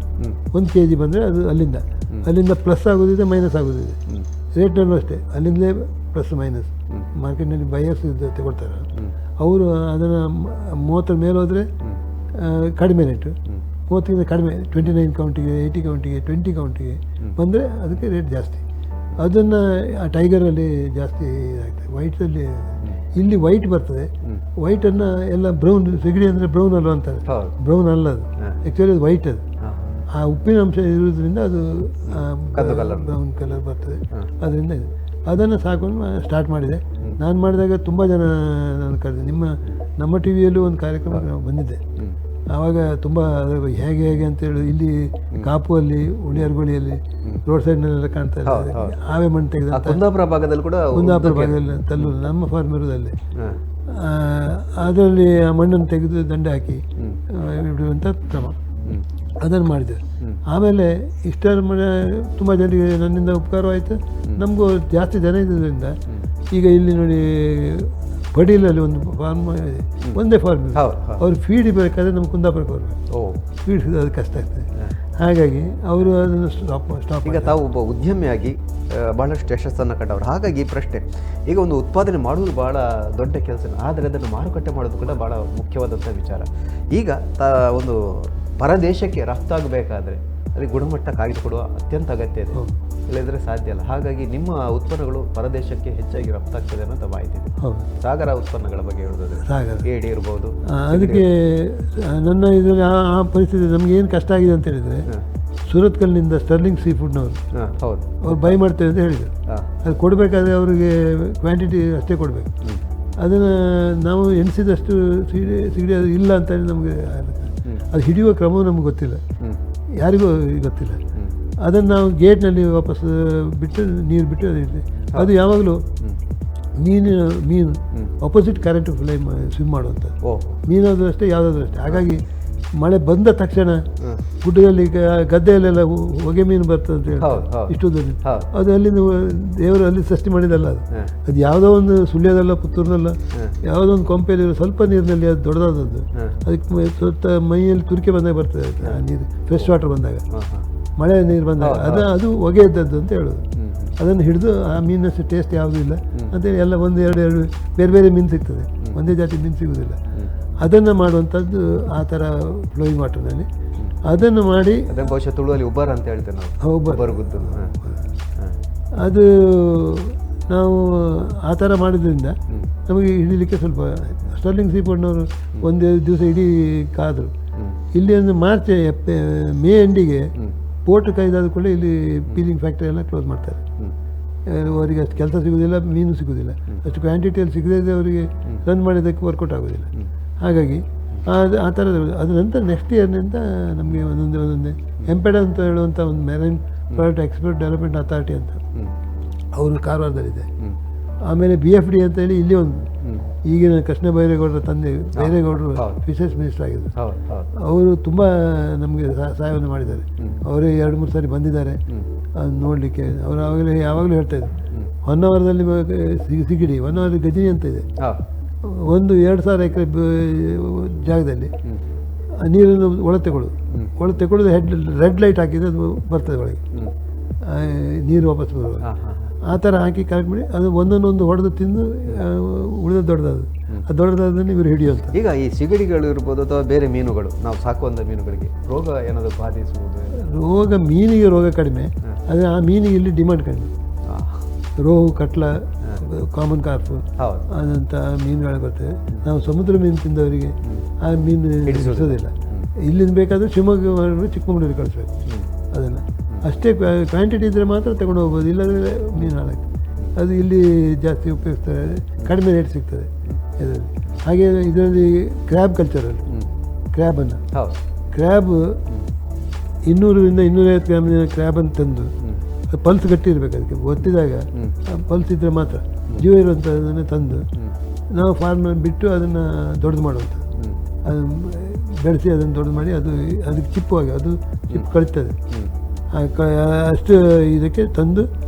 1 kg ಬಂದರೆ ಅದು ಅಲ್ಲಿಂದ ಪ್ಲಸ್ ಆಗೋದಿದೆ, ಮೈನಸ್ ಆಗೋದಿದೆ. ರೇಟ್ನಲ್ಲೂ ಅಷ್ಟೇ, ಅಲ್ಲಿಂದಲೇ ಪ್ಲಸ್ ಮೈನಸ್. ಮಾರ್ಕೆಟ್ನಲ್ಲಿ ಬೈಯರ್ಸ್ ತಗೊಳ್ತಾರೆ, ಅವರು ಅದನ್ನು 30 ಮೇಲೆ ಹೋದರೆ ಕಡಿಮೆ ರೇಟು, 30ಗಿಂತ ಕಡಿಮೆ 29 ಕೌಂಟಿಗೆ, 80 ಕೌಂಟಿಗೆ, 20 ಕೌಂಟಿಗೆ ಬಂದರೆ ಅದಕ್ಕೆ ರೇಟ್ ಜಾಸ್ತಿ. ಅದನ್ನು ಆ ಟೈಗರಲ್ಲಿ ಜಾಸ್ತಿ ಇದಾಗ್ತದೆ. ವೈಟಲ್ಲಿ ಇಲ್ಲಿ ವೈಟ್ ಬರ್ತದೆ, ವೈಟನ್ನು ಎಲ್ಲ ಬ್ರೌನ್, ಸಿಗಡಿ ಅಂದರೆ ಬ್ರೌನ್ ಅಲ್ವ ಅಂತಾರೆ, ಬ್ರೌನ್ ಅಲ್ಲ ಅದು, ಆ್ಯಕ್ಚುಲಿ ಅದು ವೈಟ್. ಅದು ಆ ಉಪ್ಪಿನ ಅಂಶ ಇರೋದ್ರಿಂದ ಅದು ಬ್ರೌನ್ ಕಲರ್ ಬರ್ತದೆ. ಅದರಿಂದ ಇದು ಅದನ್ನು ಸಾಕೊಂಡು ಸ್ಟಾರ್ಟ್ ಮಾಡಿದೆ. ನಾನು ಮಾಡಿದಾಗ ತುಂಬ ಜನ ನಾನು ಕರೆದೆ. ನಮ್ಮ ಟಿ ವಿಯಲ್ಲೂ ಒಂದು ಕಾರ್ಯಕ್ರಮ ಬಂದಿದ್ದೆ. ಆವಾಗ ತುಂಬ ಹೇಗೆ ಅಂತೇಳಿ ಇಲ್ಲಿ ಕಾಪುವಲ್ಲಿ, ಉಳಿಯಾರ್ಗುಳಿಯಲ್ಲಿ, ರೋಡ್ ಸೈಡ್ನಲ್ಲೆಲ್ಲ ಕಾಣ್ತಾ ಇದೆ. ಆವೆ ಮಣ್ಣು ತೆಗೆದ ಕುಂದಾಪುರ ಭಾಗದಲ್ಲಿ ಕೂಡ, ಕುಂದಾಪುರ ಭಾಗದಲ್ಲಿ ತಲ್ಲೂರು ನಮ್ಮ ಫಾರ್ಮ್ ಇರೋದಲ್ಲಿ ಅದರಲ್ಲಿ ಆ ಮಣ್ಣನ್ನು ತೆಗೆದು ದಂಡೆ ಹಾಕಿ ಇಡುವಂಥ ಕ್ರಮ ಅದನ್ನು ಮಾಡಿದೆ. ಆಮೇಲೆ ಇಷ್ಟರ ತುಂಬ ಜನರಿಗೆ ನನ್ನಿಂದ ಉಪಕಾರವಾಯಿತು. ನಮಗೂ ಜಾಸ್ತಿ ಜನ ಇದ್ದರಿಂದ ಈಗ ಇಲ್ಲಿ ನೋಡಿ ಪಡೀಲಲ್ಲಿ ಒಂದು ಫಾರ್ಮ್ ಇದೆ, ಒಂದೇ ಫಾರ್ಮ್ ಇದೆ. ಅವ್ರು ಫೀಡ್ ಬೇಕಾದ್ರೆ ನಮ್ಮ ಕುಂದಾಪುರಕ್ಕೆ ಬರಬೇಕು, ಫೀಡ್ ಅದು ಕಷ್ಟ ಆಗ್ತದೆ. ಹಾಗಾಗಿ ಅವರು ಅದನ್ನು ಸ್ಟಾಪ್. ಈಗ ತಾವು ಒಬ್ಬ ಉದ್ಯಮಿಯಾಗಿ ಭಾಳಷ್ಟು ಯಶಸ್ಸನ್ನು ಕಂಡವರು. ಹಾಗಾಗಿ ಪ್ರಶ್ನೆ, ಈಗ ಒಂದು ಉತ್ಪಾದನೆ ಮಾಡುವುದು ಭಾಳ ದೊಡ್ಡ ಕೆಲಸ, ಆದರೆ ಅದನ್ನು ಮಾರುಕಟ್ಟೆ ಮಾಡೋದು ಕೂಡ ಭಾಳ ಮುಖ್ಯವಾದಂಥ ವಿಚಾರ. ಈಗ ಒಂದು ಪರದೇಶಕ್ಕೆ ರಫ್ತಾಗಬೇಕಾದ್ರೆ ಅದಕ್ಕೆ ಗುಣಮಟ್ಟ ಕಾಯ್ದುಕೊಡುವ ಅತ್ಯಂತ ಅಗತ್ಯ ಇದೆ, ಇಲ್ಲದಿದ್ದರೆ ಸಾಧ್ಯ ಅಲ್ಲ. ಹಾಗಾಗಿ ನಿಮ್ಮ ಉತ್ಪನ್ನಗಳು ಪರದೇಶಕ್ಕೆ ಹೆಚ್ಚಾಗಿ ರಫ್ತಾಗ್ತದೆ ಅನ್ನೋಂಥ ಮಾಹಿತಿ ಇದೆ. ಸಾಗರ ಉತ್ಪನ್ನಗಳ ಬಗ್ಗೆ ಹೇಳೋದಾದ್ರೆ ಏಡಿ ಇರ್ಬೋದು. ಅದಕ್ಕೆ ನನ್ನ ಇದರಲ್ಲಿ ಆ ಪರಿಸ್ಥಿತಿ ನಮ್ಗೆ ಏನು ಕಷ್ಟ ಆಗಿದೆ ಅಂತ ಹೇಳಿದರೆ, ಸೂರತ್ಕಲ್ನಿಂದ ಸ್ಟರ್ಲಿಂಗ್ ಸೀ ಫುಡ್ನವರು ಅವ್ರು ಬೈ ಮಾಡ್ತೇವೆ ಅಂತ ಹೇಳಿದರು. ಅದು ಕೊಡಬೇಕಾದ್ರೆ ಅವರಿಗೆ ಕ್ವಾಂಟಿಟಿ ಅಷ್ಟೇ ಕೊಡಬೇಕು. ಅದನ್ನು ನಾವು ಎಣಿಸಿದಷ್ಟು ಸಿಗಡಿ ಅದು ಇಲ್ಲ ಅಂತ ಹೇಳಿ ನಮಗೆ ಅದು ಹಿಡಿಯುವ ಕ್ರಮವೂ ನಮ್ಗೆ ಗೊತ್ತಿಲ್ಲ, ಯಾರಿಗೂ ಗೊತ್ತಿಲ್ಲ. ಅದನ್ನು ನಾವು ಗೇಟ್ನಲ್ಲಿ ವಾಪಸ್ ಬಿಟ್ಟು ನೀರು ಬಿಟ್ಟು ಅದು ಯಾವಾಗಲೂ ಮೀನು ಅಪೋಸಿಟ್ ಕರೆಂಟ್ ಫ್ಲೈ ಸ್ವಿಮ್ ಮಾಡುವಂಥದ್ದು. ಓ ಮೀನಾದರೂ ಅಷ್ಟೇ, ಯಾವುದಾದ್ರೂ ಅಷ್ಟೇ. ಹಾಗಾಗಿ ಮಳೆ ಬಂದ ತಕ್ಷಣ ಗುಡ್ಡದಲ್ಲಿ ಗದ್ದೆಯಲ್ಲೆಲ್ಲ ಹೊಗೆ ಮೀನು ಬರ್ತದೆ ಅಂತ ಹೇಳಿ ಇಷ್ಟುದಲ್ಲಿ ಅದು ಅಲ್ಲಿಂದ ದೇವರು ಅಲ್ಲಿ ಸೃಷ್ಟಿ ಮಾಡಿದಲ್ಲ ಅದು. ಅದು ಯಾವುದೋ ಒಂದು ಸುಳ್ಯದಲ್ಲ ಪುತ್ತೂರಿನಲ್ಲ ಯಾವುದೋ ಒಂದು ಕೊಂಪೆಯಲ್ಲಿ ಸ್ವಲ್ಪ ನೀರಿನಲ್ಲಿ ಅದು ದೊಡ್ಡದಾದದ್ದು. ಅದಕ್ಕೆ ಸ್ವಲ್ಪ ಮೈಯಲ್ಲಿ ತುರಿಕೆ ಬಂದಾಗ ಬರ್ತದೆ ಆ ನೀರು, ಫ್ರೆಶ್ ವಾಟರ್ ಬಂದಾಗ, ಮಳೆ ನೀರು ಬಂದಾಗ ಅದು ಹೊಗೆ ಇದ್ದದ್ದು ಅಂತ ಹೇಳೋದು. ಅದನ್ನು ಹಿಡಿದು ಆ ಮೀನಷ್ಟು ಟೇಸ್ಟ್ ಯಾವುದೂ ಇಲ್ಲ ಅಂತೇಳಿ ಎಲ್ಲ ಒಂದು ಎರಡು ಬೇರೆ ಬೇರೆ ಮೀನು ಸಿಗ್ತದೆ, ಒಂದೇ ಜಾತಿ ಮೀನು ಸಿಗೋದಿಲ್ಲ. ಅದನ್ನು ಮಾಡುವಂಥದ್ದು ಆ ಥರ ಫ್ಲೋಯಿಂಗ್ ವಾಟರ್ನಲ್ಲಿ ಅದನ್ನು ಮಾಡಿ ಬಹುಶಃ ತುಳುವಲ್ಲಿ ಉಬ್ಬರ ಅಂತ ಹೇಳ್ತೇವೆ ನಾವು. ಉಬ್ಬರಗುದ್ದು ಅದು ನಾವು ಆ ಥರ ಮಾಡಿದ್ರಿಂದ ನಮಗೆ ಹಿಡಿಲಿಕ್ಕೆ ಸ್ವಲ್ಪ ಸ್ಟರ್ಲಿಂಗ್ ಸೀಪೋರ್ಡ್ನವರು ಒಂದು ದಿವಸ ಇಡೀ ಕಾದರು. ಇಲ್ಲಿ ಒಂದು ಮಾರ್ಚ್ ಮೇ ಎಂಡಿಗೆ ಪೋರ್ಟ್ ಕೈದಾದ ಕೂಡ ಇಲ್ಲಿ ಪೀಲಿಂಗ್ ಫ್ಯಾಕ್ಟ್ರಿ ಎಲ್ಲ ಕ್ಲೋಸ್ ಮಾಡ್ತಾರೆ. ಅವರಿಗೆ ಅಷ್ಟು ಕೆಲಸ ಸಿಗೋದಿಲ್ಲ, ಮೀನು ಸಿಗೋದಿಲ್ಲ, ಅಷ್ಟು ಕ್ವಾಂಟಿಟಿಯಲ್ಲಿ ಸಿಗದೇ ಅವರಿಗೆ ರನ್ ಮಾಡಿದ್ದಕ್ಕೆ ವರ್ಕೌಟ್ ಆಗೋದಿಲ್ಲ. ಹಾಗಾಗಿ ಆ ಥರದ ಅದ್ರ ನಂತರ ನೆಕ್ಸ್ಟ್ ಇಯರ್ನಿಂದ ನಮಗೆ ಒಂದೊಂದೇ ಎಂಪೆಡ ಅಂತ ಹೇಳುವಂಥ ಒಂದು marine product export development authority ಅಂತ ಅವರು ಕಾರವಾರದಲ್ಲಿದೆ. ಆಮೇಲೆ BFD ಅಂತ ಹೇಳಿ ಇಲ್ಲಿ ಒಂದು ಈಗಿನ ಕೃಷ್ಣ ಬೈರೇಗೌಡರ ತಂದೆ ಬೈರೇಗೌಡರು ಫಿಶರ್ಸ್ ಮಿನಿಸ್ಟರ್ ಆಗಿದ್ದರು. ಅವರು ತುಂಬ ನಮಗೆ ಸಹಾಯವನ್ನು ಮಾಡಿದ್ದಾರೆ. ಅವರೇ 2-3 ಸಾರಿ ಬಂದಿದ್ದಾರೆ ನೋಡಲಿಕ್ಕೆ. ಅವರು ಯಾವಾಗಲೂ ಹೇಳ್ತಾಯಿದ್ರು ಹೊನ್ನಾವರದಲ್ಲಿ ಸಿಗಡಿ, ಹೊನ್ನಾವರದಲ್ಲಿ ಗಜಿನಿ ಅಂತ ಇದೆ, ಒಂದು 2,000 ಎಕರೆ ಜಾಗದಲ್ಲಿ ನೀರನ್ನು ಒಳ ತೆಗೊಳ್ಳೋದು ರೆಡ್ ಲೈಟ್ ಹಾಕಿದ್ರೆ ಅದು ಬರ್ತದೆ ಒಳಗೆ, ನೀರು ವಾಪಸ್ ಬರುವಾಗ. ಆ ಥರ ಹಾಕಿ ಕರೆಕ್ಟ್ ಮಾಡಿ ಅದು ಒಂದೊಂದು ಹೊಡೆದು ತಿಂದು ಉಳಿದ ದೊಡ್ಡದಾದ ಆ ದೊಡ್ಡದಾದನ್ನು ಇವರು ಹಿಡಿಯುವಂಥ. ಈಗ ಈ ಸಿಗಡಿಗಳು ಇರ್ಬೋದು ಅಥವಾ ಬೇರೆ ಮೀನುಗಳು ನಾವು ಸಾಕುವಂಥ ಮೀನುಗಳಿಗೆ ರೋಗ ಏನಾದರೂ ಬಾಧಿಸುವುದು? ರೋಗ ಮೀನಿಗೆ ರೋಗ ಕಡಿಮೆ, ಆದರೆ ಆ ಮೀನಿಗೆ ಇಲ್ಲಿ ಡಿಮಾಂಡ್ ಕಡಿಮೆ. ರೋಹು, ಕಟ್ಲ, ಕಾಮನ್ ಕಾರ್ಪು ಅದಂಥ ಮೀನುಗಳು ಬರ್ತವೆ. ನಾವು ಸಮುದ್ರ ಮೀನು ತಿಂದವರಿಗೆ ಆ ಮೀನು ಹಿಡಿಸೋದಿಲ್ಲ. ಇಲ್ಲಿಂದ ಬೇಕಾದರೆ ಶಿವಮೊಗ್ಗ ಚಿಕ್ಕಮಗಳೂರಿಗೆ ಕಳಿಸ್ಬೇಕು ಅದನ್ನು. ಅಷ್ಟೇ ಕ್ವಾಂಟಿಟಿ ಇದ್ದರೆ ಮಾತ್ರ ತಗೊಂಡು ಹೋಗ್ಬೋದು, ಇಲ್ಲದ್ರೆ ಮೀನು ಹಾಳಾಗ್ತದೆ. ಅದು ಇಲ್ಲಿ ಜಾಸ್ತಿ ಉಪಯೋಗಿಸ್ತಾರೆ, ಕಡಿಮೆ ರೇಟ್ ಸಿಗ್ತದೆ ಇದರಲ್ಲಿ. ಹಾಗೆ ಇದರಲ್ಲಿ ಕ್ರ್ಯಾಬ್ ಕಲ್ಚರಲ್ಲಿ ಕ್ರ್ಯಾಬ್ 200ರಿಂದ 250 ಗ್ರಾಮಿನ ಕ್ರ್ಯಾಬನ್ನು ತಂದು ಪಲ್ಸ್ ಗಟ್ಟಿ ಇರಬೇಕು, ಅದಕ್ಕೆ ಒತ್ತಿದಾಗ ಪಲ್ಸ್ ಇದ್ದರೆ ಮಾತ್ರ ಜೀವ ಇರುವಂಥದ್ದನ್ನು ತಂದು ನಾವು ಫಾರ್ಮ್ನಲ್ಲಿ ಬಿಟ್ಟು ಅದನ್ನು ದೊಡ್ಡದು ಮಾಡುವಂಥದ್ದು. ಅದು ಬೆಳೆಸಿ ಅದನ್ನು ದೊಡ್ಡದು ಮಾಡಿ ಅದಕ್ಕೆ ಚಿಪ್ಪುವಾಗಿ ಅದು ಚಿಪ್ಪು ಕಳಿತದೆ. ಅಷ್ಟು ಇದಕ್ಕೆ ತಂದು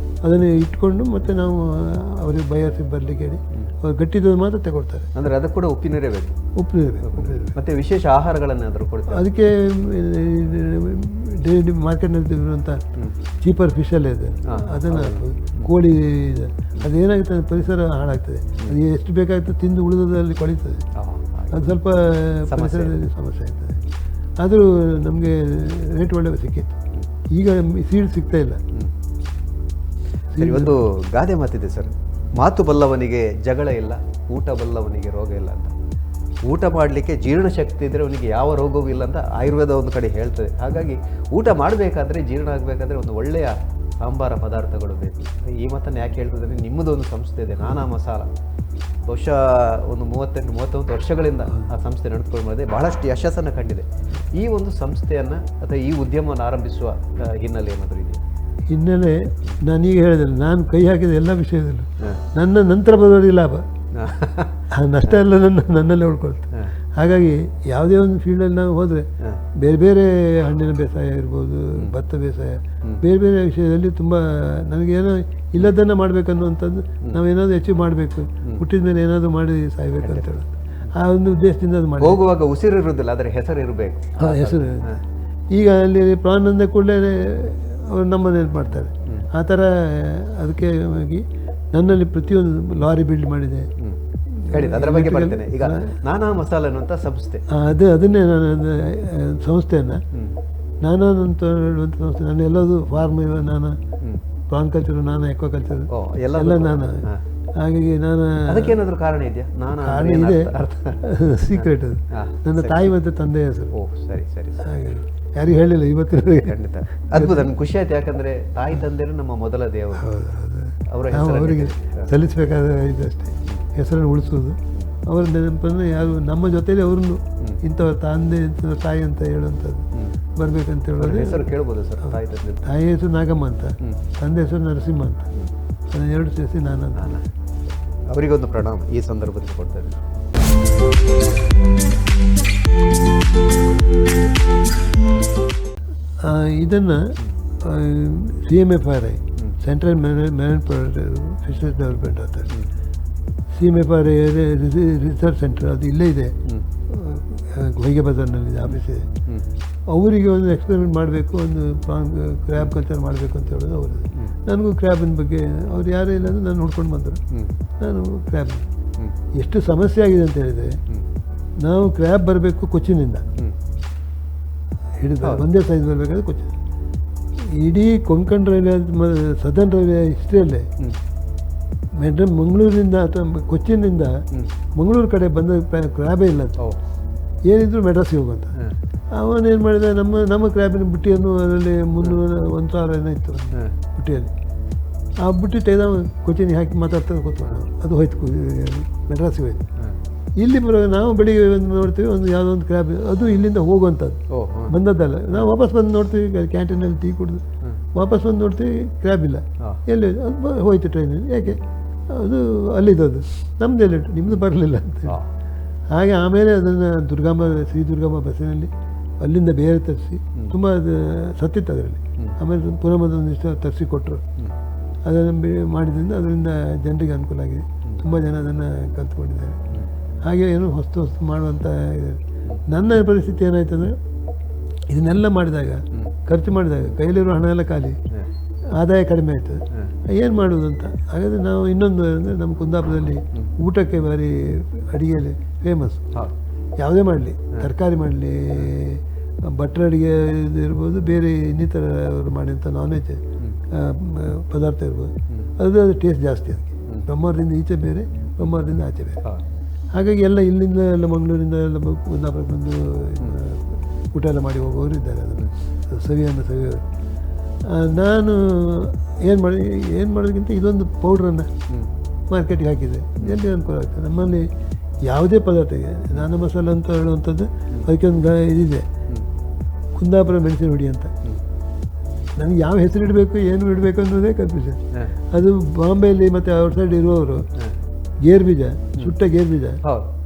ಅದನ್ನು ಇಟ್ಕೊಂಡು ಮತ್ತೆ ನಾವು ಅವರಿಗೆ ಬಯರ್ಸಿ ಬರಲಿಕ್ಕೆ ಹೇಳಿ ಅವ್ರು ಗಟ್ಟಿದ್ದು ಮಾತ್ರ ತಗೊಳ್ತಾರೆ. ಅಂದರೆ ಅದಕ್ಕೆ ಕೂಡ ಉಪ್ಪಿನೀರೇ ಬೇಕು. ಮತ್ತು ವಿಶೇಷ ಆಹಾರಗಳನ್ನು ಅದ್ರ ಕೊಡ್ತಾರೆ. ಅದಕ್ಕೆ ಡೈಲಿ ಮಾರ್ಕೆಟ್ನಲ್ಲಿ ಇರುವಂಥ ಚೀಪರ್ ಫಿಶಲ್ಲೇ ಇದೆ, ಅದನ್ನು ಕೋಳಿ ಇದೆ. ಅದೇನಾಗ್ತದೆ, ಪರಿಸರ ಹಾಳಾಗ್ತದೆ. ಅದು ಎಷ್ಟು ಬೇಕಾಗ್ತದೆ ತಿಂದು ಉಳಿದದಲ್ಲಿ ಕೊಳಿತದೆ. ಅದು ಸ್ವಲ್ಪ ಪರಿಸರದಲ್ಲಿ ಸಮಸ್ಯೆ ಆಗ್ತದೆ. ಆದರೂ ನಮಗೆ ರೇಟ್ ಒಳ್ಳೆ ಸಿಕ್ಕಿತ್ತು. ಈಗ ಸೀಡ್ ಸಿಗ್ತಾ ಇಲ್ಲ. ಸರಿ, ಒಂದು ಗಾದೆ ಮಾತಿದೆ ಸರ್, ಮಾತು ಬಲ್ಲವನಿಗೆ ಜಗಳ ಇಲ್ಲ, ಊಟ ಬಲ್ಲವನಿಗೆ ರೋಗ ಇಲ್ಲ ಅಂತ. ಊಟ ಮಾಡಲಿಕ್ಕೆ ಜೀರ್ಣಶಕ್ತಿ ಇದ್ದರೆ ಅವನಿಗೆ ಯಾವ ರೋಗವೂ ಇಲ್ಲ ಅಂತ ಆಯುರ್ವೇದ ಒಂದು ಕಡೆ ಹೇಳ್ತದೆ. ಹಾಗಾಗಿ ಊಟ ಮಾಡಬೇಕಾದ್ರೆ, ಜೀರ್ಣ ಆಗಬೇಕಾದ್ರೆ ಒಂದು ಒಳ್ಳೆಯ ಸಾಂಬಾರ ಪದಾರ್ಥಗಳು ಬೇಕು. ಈ ಮಾತನ್ನು ಯಾಕೆ ಹೇಳ್ತಿದ್ರೆ, ನಿಮ್ಮದೊಂದು ಸಂಸ್ಥೆ ಇದೆ ನಾನಾ ಮಸಾಲ, ಬಹುಶಃ ಒಂದು 38-39 ವರ್ಷಗಳಿಂದ ಆ ಸಂಸ್ಥೆ ನಡೆದುಕೊಂಡು ಬಂದಿದೆ, ಬಹಳಷ್ಟು ಯಶಸ್ಸನ್ನು ಕಂಡಿದೆ. ಈ ಒಂದು ಸಂಸ್ಥೆಯನ್ನು ಅಥವಾ ಈ ಉದ್ಯಮವನ್ನು ಆರಂಭಿಸುವ ಹಿನ್ನೆಲೆ ಏನಾದರೂ ಇದೆಯಾ? ಹಿನ್ನೆಲೆ ನಾನೀಗ ಹೇಳಿದೆ, ನಾನು ಕೈ ಹಾಕಿದ ಎಲ್ಲ ವಿಷಯದಲ್ಲೂ ನನ್ನ ನಂತರ ಬರೋರಿಗೆ ಲಾಭ, ನಷ್ಟ ಎಲ್ಲ ನನ್ನಲ್ಲೇ ಉಳ್ಕೊಳ್ತೆ. ಹಾಗಾಗಿ ಯಾವುದೇ ಒಂದು ಫೀಲ್ಡಲ್ಲಿ ನಾವು ಹೋದರೆ ಬೇರೆ ಬೇರೆ ಹಣ್ಣಿನ ಬೇಸಾಯ ಇರ್ಬೋದು, ಭತ್ತ ಬೇಸಾಯ, ಬೇರೆ ಬೇರೆ ವಿಷಯದಲ್ಲಿ ತುಂಬ ನನಗೇನೋ ಇಲ್ಲದನ್ನು ಮಾಡಬೇಕನ್ನುವಂಥದ್ದು, ನಾವೇನಾದರೂ ಅಚೀವ್ ಮಾಡಬೇಕು, ಹುಟ್ಟಿದ ಮೇಲೆ ಏನಾದರೂ ಮಾಡಿ ಸಾಯ್ಬೇಕು ಅಂತ ಹೇಳೋದು ಆ ಒಂದು ಉದ್ದೇಶದಿಂದ ಅದು ಮಾಡಿ. ಹೋಗುವಾಗ ಉಸಿರು ಇರೋದಿಲ್ಲ, ಆದರೆ ಹೆಸರು ಇರಬೇಕು. ಹಾಂ, ಹೆಸರು. ಈಗ ಅಲ್ಲಿ ಪ್ರಾನ್ ಅಂದ ಕೂಡಲೇ ಅವರು ನಮ್ಮ ನೆನಪು ಮಾಡ್ತಾರೆ. ಆ ಥರ ಅದಕ್ಕೆ ಹೋಗಿ ನನ್ನಲ್ಲಿ ಪ್ರತಿಯೊಂದು ಲಾರಿ ಬಿಲ್ಡ್ ಮಾಡಿದೆ. ಅದರ ಬಗ್ಗೆ ಬರ್ತೇನೆ. ಈಗ ನಾನಾ ಮಸಾಲ ಅನ್ನುವಂಥ ಸಂಸ್ಥೆ, ಅದನ್ನೇ ನಾನು ಸಂಸ್ಥೆಯನ್ನು ನಾನಾ ಅಂತ ಹೇಳುವಂಥ ಸಂಸ್ಥೆ. ನಾನು ಎಲ್ಲದು ಫಾರ್ಮ್, ನಾನು ಪ್ರಾನ್ ಕಲ್ಚರು, ನಾನು ಎಕ್ವಾಕಲ್ಚರ್ ಎಲ್ಲ ನಾನು. ಹಾಗಾಗಿ ನಾನು ಅದಕ್ಕೇನಾದರೂ ಕಾರಣ ಇದೆಯಾ? ಕಾರಣ ಇದೆ, ಸೀಕ್ರೆಟ್ ಅದು. ನನ್ನ ತಾಯಿ ಮತ್ತು ತಂದೆ ಹೆಸರು. ಓ, ಸರಿ ಸರಿ. ಹಾಗೆ ಯಾರಿಗೂ ಹೇಳಿಲ್ಲ ಇವತ್ತಿನ. ಖಂಡಿತ ಅದ್ಭುತ, ನನಗೆ ಖುಷಿ ಆಯ್ತು. ಯಾಕಂದರೆ ತಾಯಿ ತಂದೆಯರು ನಮ್ಮ ಮೊದಲ ದೇವರು, ಅವರಿಗೆ ಸಲ್ಲಿಸಬೇಕಾದ ಇದಷ್ಟೇ, ಹೆಸರನ್ನು ಉಳಿಸೋದು. ಅವರ ನೆನಪನ್ನು ಯಾರು ನಮ್ಮ ಜೊತೆಯಲ್ಲಿ ಅವ್ರನ್ನು ಇಂಥವ್ರ ತಂದೆ ಇಂಥವ್ರ ತಾಯಿ ಅಂತ ಹೇಳುವಂಥದ್ದು ಬರಬೇಕಂತ ಹೇಳೋದು. ಹೆಸರು ಕೇಳ್ಬೋದು ಸರ್? ತಾಯಿ ಹೆಸರು ನಾಗಮ್ಮ ಅಂತ, ತಂದೆ ಹೆಸರು ನರಸಿಂಹ ಅಂತ, ಅದನ್ನು ಎರಡು ಸೇರಿಸಿ ನಾನು. ಅವರಿಗೊಂದು ಪ್ರಣಾಮ ಈ ಸಂದರ್ಭದಲ್ಲಿ ಕೊಡ್ತಾ ಇದ್ದೀನಿ. ಇದನ್ನು CMFRI central manage Fisher's development ಅಂತ CMFRI ರಿಸರ್ಚ್ ಸೆಂಟರ್ ಅದು ಇಲ್ಲೇ ಇದೆ, ಹೊಯ್ಗೆ ಬಜಾರ್ನಲ್ಲಿದೆ, ಆಫೀಸ್ ಇದೆ. ಅವರಿಗೆ ಒಂದು ಎಕ್ಸ್ಪೆರಿಮೆಂಟ್ ಮಾಡಬೇಕು, ಒಂದು ಕ್ರ್ಯಾಬ್ ಕಲ್ಚರ್ ಮಾಡಬೇಕು ಅಂತ ಹೇಳೋದು ಅವರು. ನನಗೂ ಕ್ರ್ಯಾಬಿನ ಬಗ್ಗೆ ಅವ್ರು ಯಾರೇ ಇಲ್ಲ ಅಂದರೆ ನಾನು ನೋಡ್ಕೊಂಡು ಬಂದರು. ನಾನು ಕ್ರ್ಯಾಬ್ ಎಷ್ಟು ಸಮಸ್ಯೆ ಆಗಿದೆ ಅಂತ ಹೇಳಿದರೆ, ನಾವು ಕ್ರ್ಯಾಬ್ ಬರಬೇಕು ಕೊಚ್ಚಿನಿಂದ ಹಿಡಿದು ಒಂದೇ ಸೈಜ್ ಬರಬೇಕಾದ್ರೆ ಕೊಚ್ಚಿನ. ಇಡೀ ಕೊಂಕಣ್ ರೈಲ್ವೆ ಸದರ್ನ್ ರೈಲ್ವೆ ಹಿಸ್ಟ್ರಿಯಲ್ಲೇ ಮಂಗಳೂರಿನಿಂದ ಅಥವಾ ಕೊಚ್ಚಿನಿಂದ ಮಂಗಳೂರು ಕಡೆ ಬಂದ ಕ್ರ್ಯಾಬೇ ಇಲ್ಲ. ಏನಿದ್ರು ಮೆಡ್ರಾಸಿಗೆ ಹೋಗುವಂತ. ಅವನೇನು ಮಾಡಿದ, ನಮ್ಮ ಕ್ರ್ಯಾಬಿನ ಬುಟ್ಟಿಯನ್ನು ಅದರಲ್ಲಿ 1,000 ಏನೋ ಇತ್ತು ಬುಟ್ಟಿಯಲ್ಲಿ. ಆ ಬುಟ್ಟಿ ತೆಗೆದ ಕೊಚ್ಚಿನಿಗೆ ಹಾಕಿ ಮಾತಾಡ್ತಾ ಕೂತ್ಕೊಂಡು ಅದು ಹೋಯ್ತು, ಮೆಡ್ರಾಸಿಗೆ ಹೋಯ್ತು. ಇಲ್ಲಿ ಬರೋ ನಾವು ಬೆಳಿಗ್ಗೆ ಒಂದು ನೋಡ್ತೀವಿ, ಒಂದು ಯಾವುದೋ ಒಂದು ಕ್ರ್ಯಾಬ್, ಅದು ಇಲ್ಲಿಂದ ಹೋಗುವಂಥದ್ದು ಬಂದದ್ದಲ್ಲ. ನಾವು ವಾಪಸ್ ಬಂದು ನೋಡ್ತೀವಿ, ಕ್ಯಾಂಟೀನಲ್ಲಿ ಟೀ ಕುಡಿದು ವಾಪಸ್ ಬಂದು ನೋಡ್ತೀವಿ ಕ್ರ್ಯಾಬ್ ಇಲ್ಲ. ಎಲ್ಲಿ ಅದು ಹೋಯ್ತು ಟ್ರೈನಲ್ಲಿ, ಯಾಕೆ ಅದು ಅಲ್ಲಿದ್ದದು, ನಮ್ಮದು ಎಲ್ಲಿ ನಿಮ್ಮದು ಬರಲಿಲ್ಲ ಅಂತ. ಹಾಗೆ ಆಮೇಲೆ ಅದನ್ನು ಶ್ರೀ ದುರ್ಗಮ್ಮ ಬಸ್ಸಿನಲ್ಲಿ ಅಲ್ಲಿಂದ ಬೇರೆ ತರಿಸಿ, ತುಂಬ ಅದು ಸತ್ತಿತ್ತು ಅದರಲ್ಲಿ. ಆಮೇಲೆ ಪುನಃ ಮತ್ತೊಂದಿಷ್ಟು ತರಿಸಿ ಕೊಟ್ಟರು. ಅದನ್ನು ಮಾಡಿದ್ರಿಂದ ಅದರಿಂದ ಜನರಿಗೆ ಅನುಕೂಲ ಆಗಿದೆ, ತುಂಬ ಜನ ಅದನ್ನು ಕಲ್ತ್ಕೊಂಡಿದ್ದಾರೆ. ಹಾಗೆ ಏನು ಹೊಸ್ತು ಮಾಡುವಂಥ ನನ್ನ ಪರಿಸ್ಥಿತಿ ಏನಾಯ್ತು ಅಂದರೆ, ಇದನ್ನೆಲ್ಲ ಮಾಡಿದಾಗ ಖರ್ಚು ಮಾಡಿದಾಗ ಕೈಲಿರೋ ಹಣ ಎಲ್ಲ ಖಾಲಿ, ಆದಾಯ ಕಡಿಮೆ ಆಯ್ತದೆ. ಏನು ಮಾಡೋದು ಅಂತ. ಹಾಗಾದರೆ ನಾವು ಇನ್ನೊಂದು ಅಂದರೆ ನಮ್ಮ ಕುಂದಾಪುರದಲ್ಲಿ ಊಟಕ್ಕೆ ಭಾರಿ ಅಡುಗೆಯಲ್ಲಿ ಫೇಮಸ್. ಯಾವುದೇ ಮಾಡಲಿ, ತರಕಾರಿ ಮಾಡಲಿ, ಭಟ್ರ ಅಡುಗೆ ಇರ್ಬೋದು, ಬೇರೆ ಇನ್ನಿತರ ಅವರು ಮಾಡಿದಂಥ ನಾನ್ ವೆಜ್ ಪದಾರ್ಥ ಇರ್ಬೋದು, ಅದು ಟೇಸ್ಟ್ ಜಾಸ್ತಿ. ಅದಕ್ಕೆ ಬ್ರಹ್ಮಾವರದಿಂದ ಈಚೆ ಬೇರೆ, ಬ್ರಹ್ಮಾವರದಿಂದ ಆಚೆ ಬೇರೆ. ಹಾಗಾಗಿ ಎಲ್ಲ ಇಲ್ಲಿಂದ ಎಲ್ಲ ಮಂಗಳೂರಿಂದ ಎಲ್ಲ ಕುಂದಾಪುರಕ್ಕೆ ಬಂದು ಊಟ ಎಲ್ಲ ಮಾಡಿ ಹೋಗೋರು ಇದ್ದಾರೆ. ಅದನ್ನು ಸವಿಯೋರು. ನಾನು ಏನು ಮಾಡೋದಕ್ಕಿಂತ ಇದೊಂದು ಪೌಡ್ರನ್ನು ಮಾರ್ಕೆಟಿಗೆ ಹಾಕಿದೆ, ಎಲ್ಲಿ ಅನುಕೂಲ ಆಗ್ತದೆ. ನಮ್ಮಲ್ಲಿ ಯಾವುದೇ ಪದಾರ್ಥಕ್ಕೆ ನಾನಾ ಮಸಾಲ ಅಂತ ಹೇಳುವಂಥದ್ದು ಅದಕ್ಕೆ ಒಂದು ಇದಿದೆ, ಕುಂದಾಪುರ ಮೆಣಸಿನ ಹುಡಿ ಅಂತ. ನನಗೆ ಯಾವ ಹೆಸರು ಇಡಬೇಕು, ಏನು ಇಡಬೇಕು ಅನ್ನೋದೇ ಕನ್ಫ್ಯೂಷನ್. ಅದು ಬಾಂಬೆಯಲ್ಲಿ ಮತ್ತು ಔಟ್ಸೈಡ್ ಇರುವವರು ಗೇರ್ ಬೀಜ, ಸುಟ್ಟ ಗೇರ್ ಬೀಜ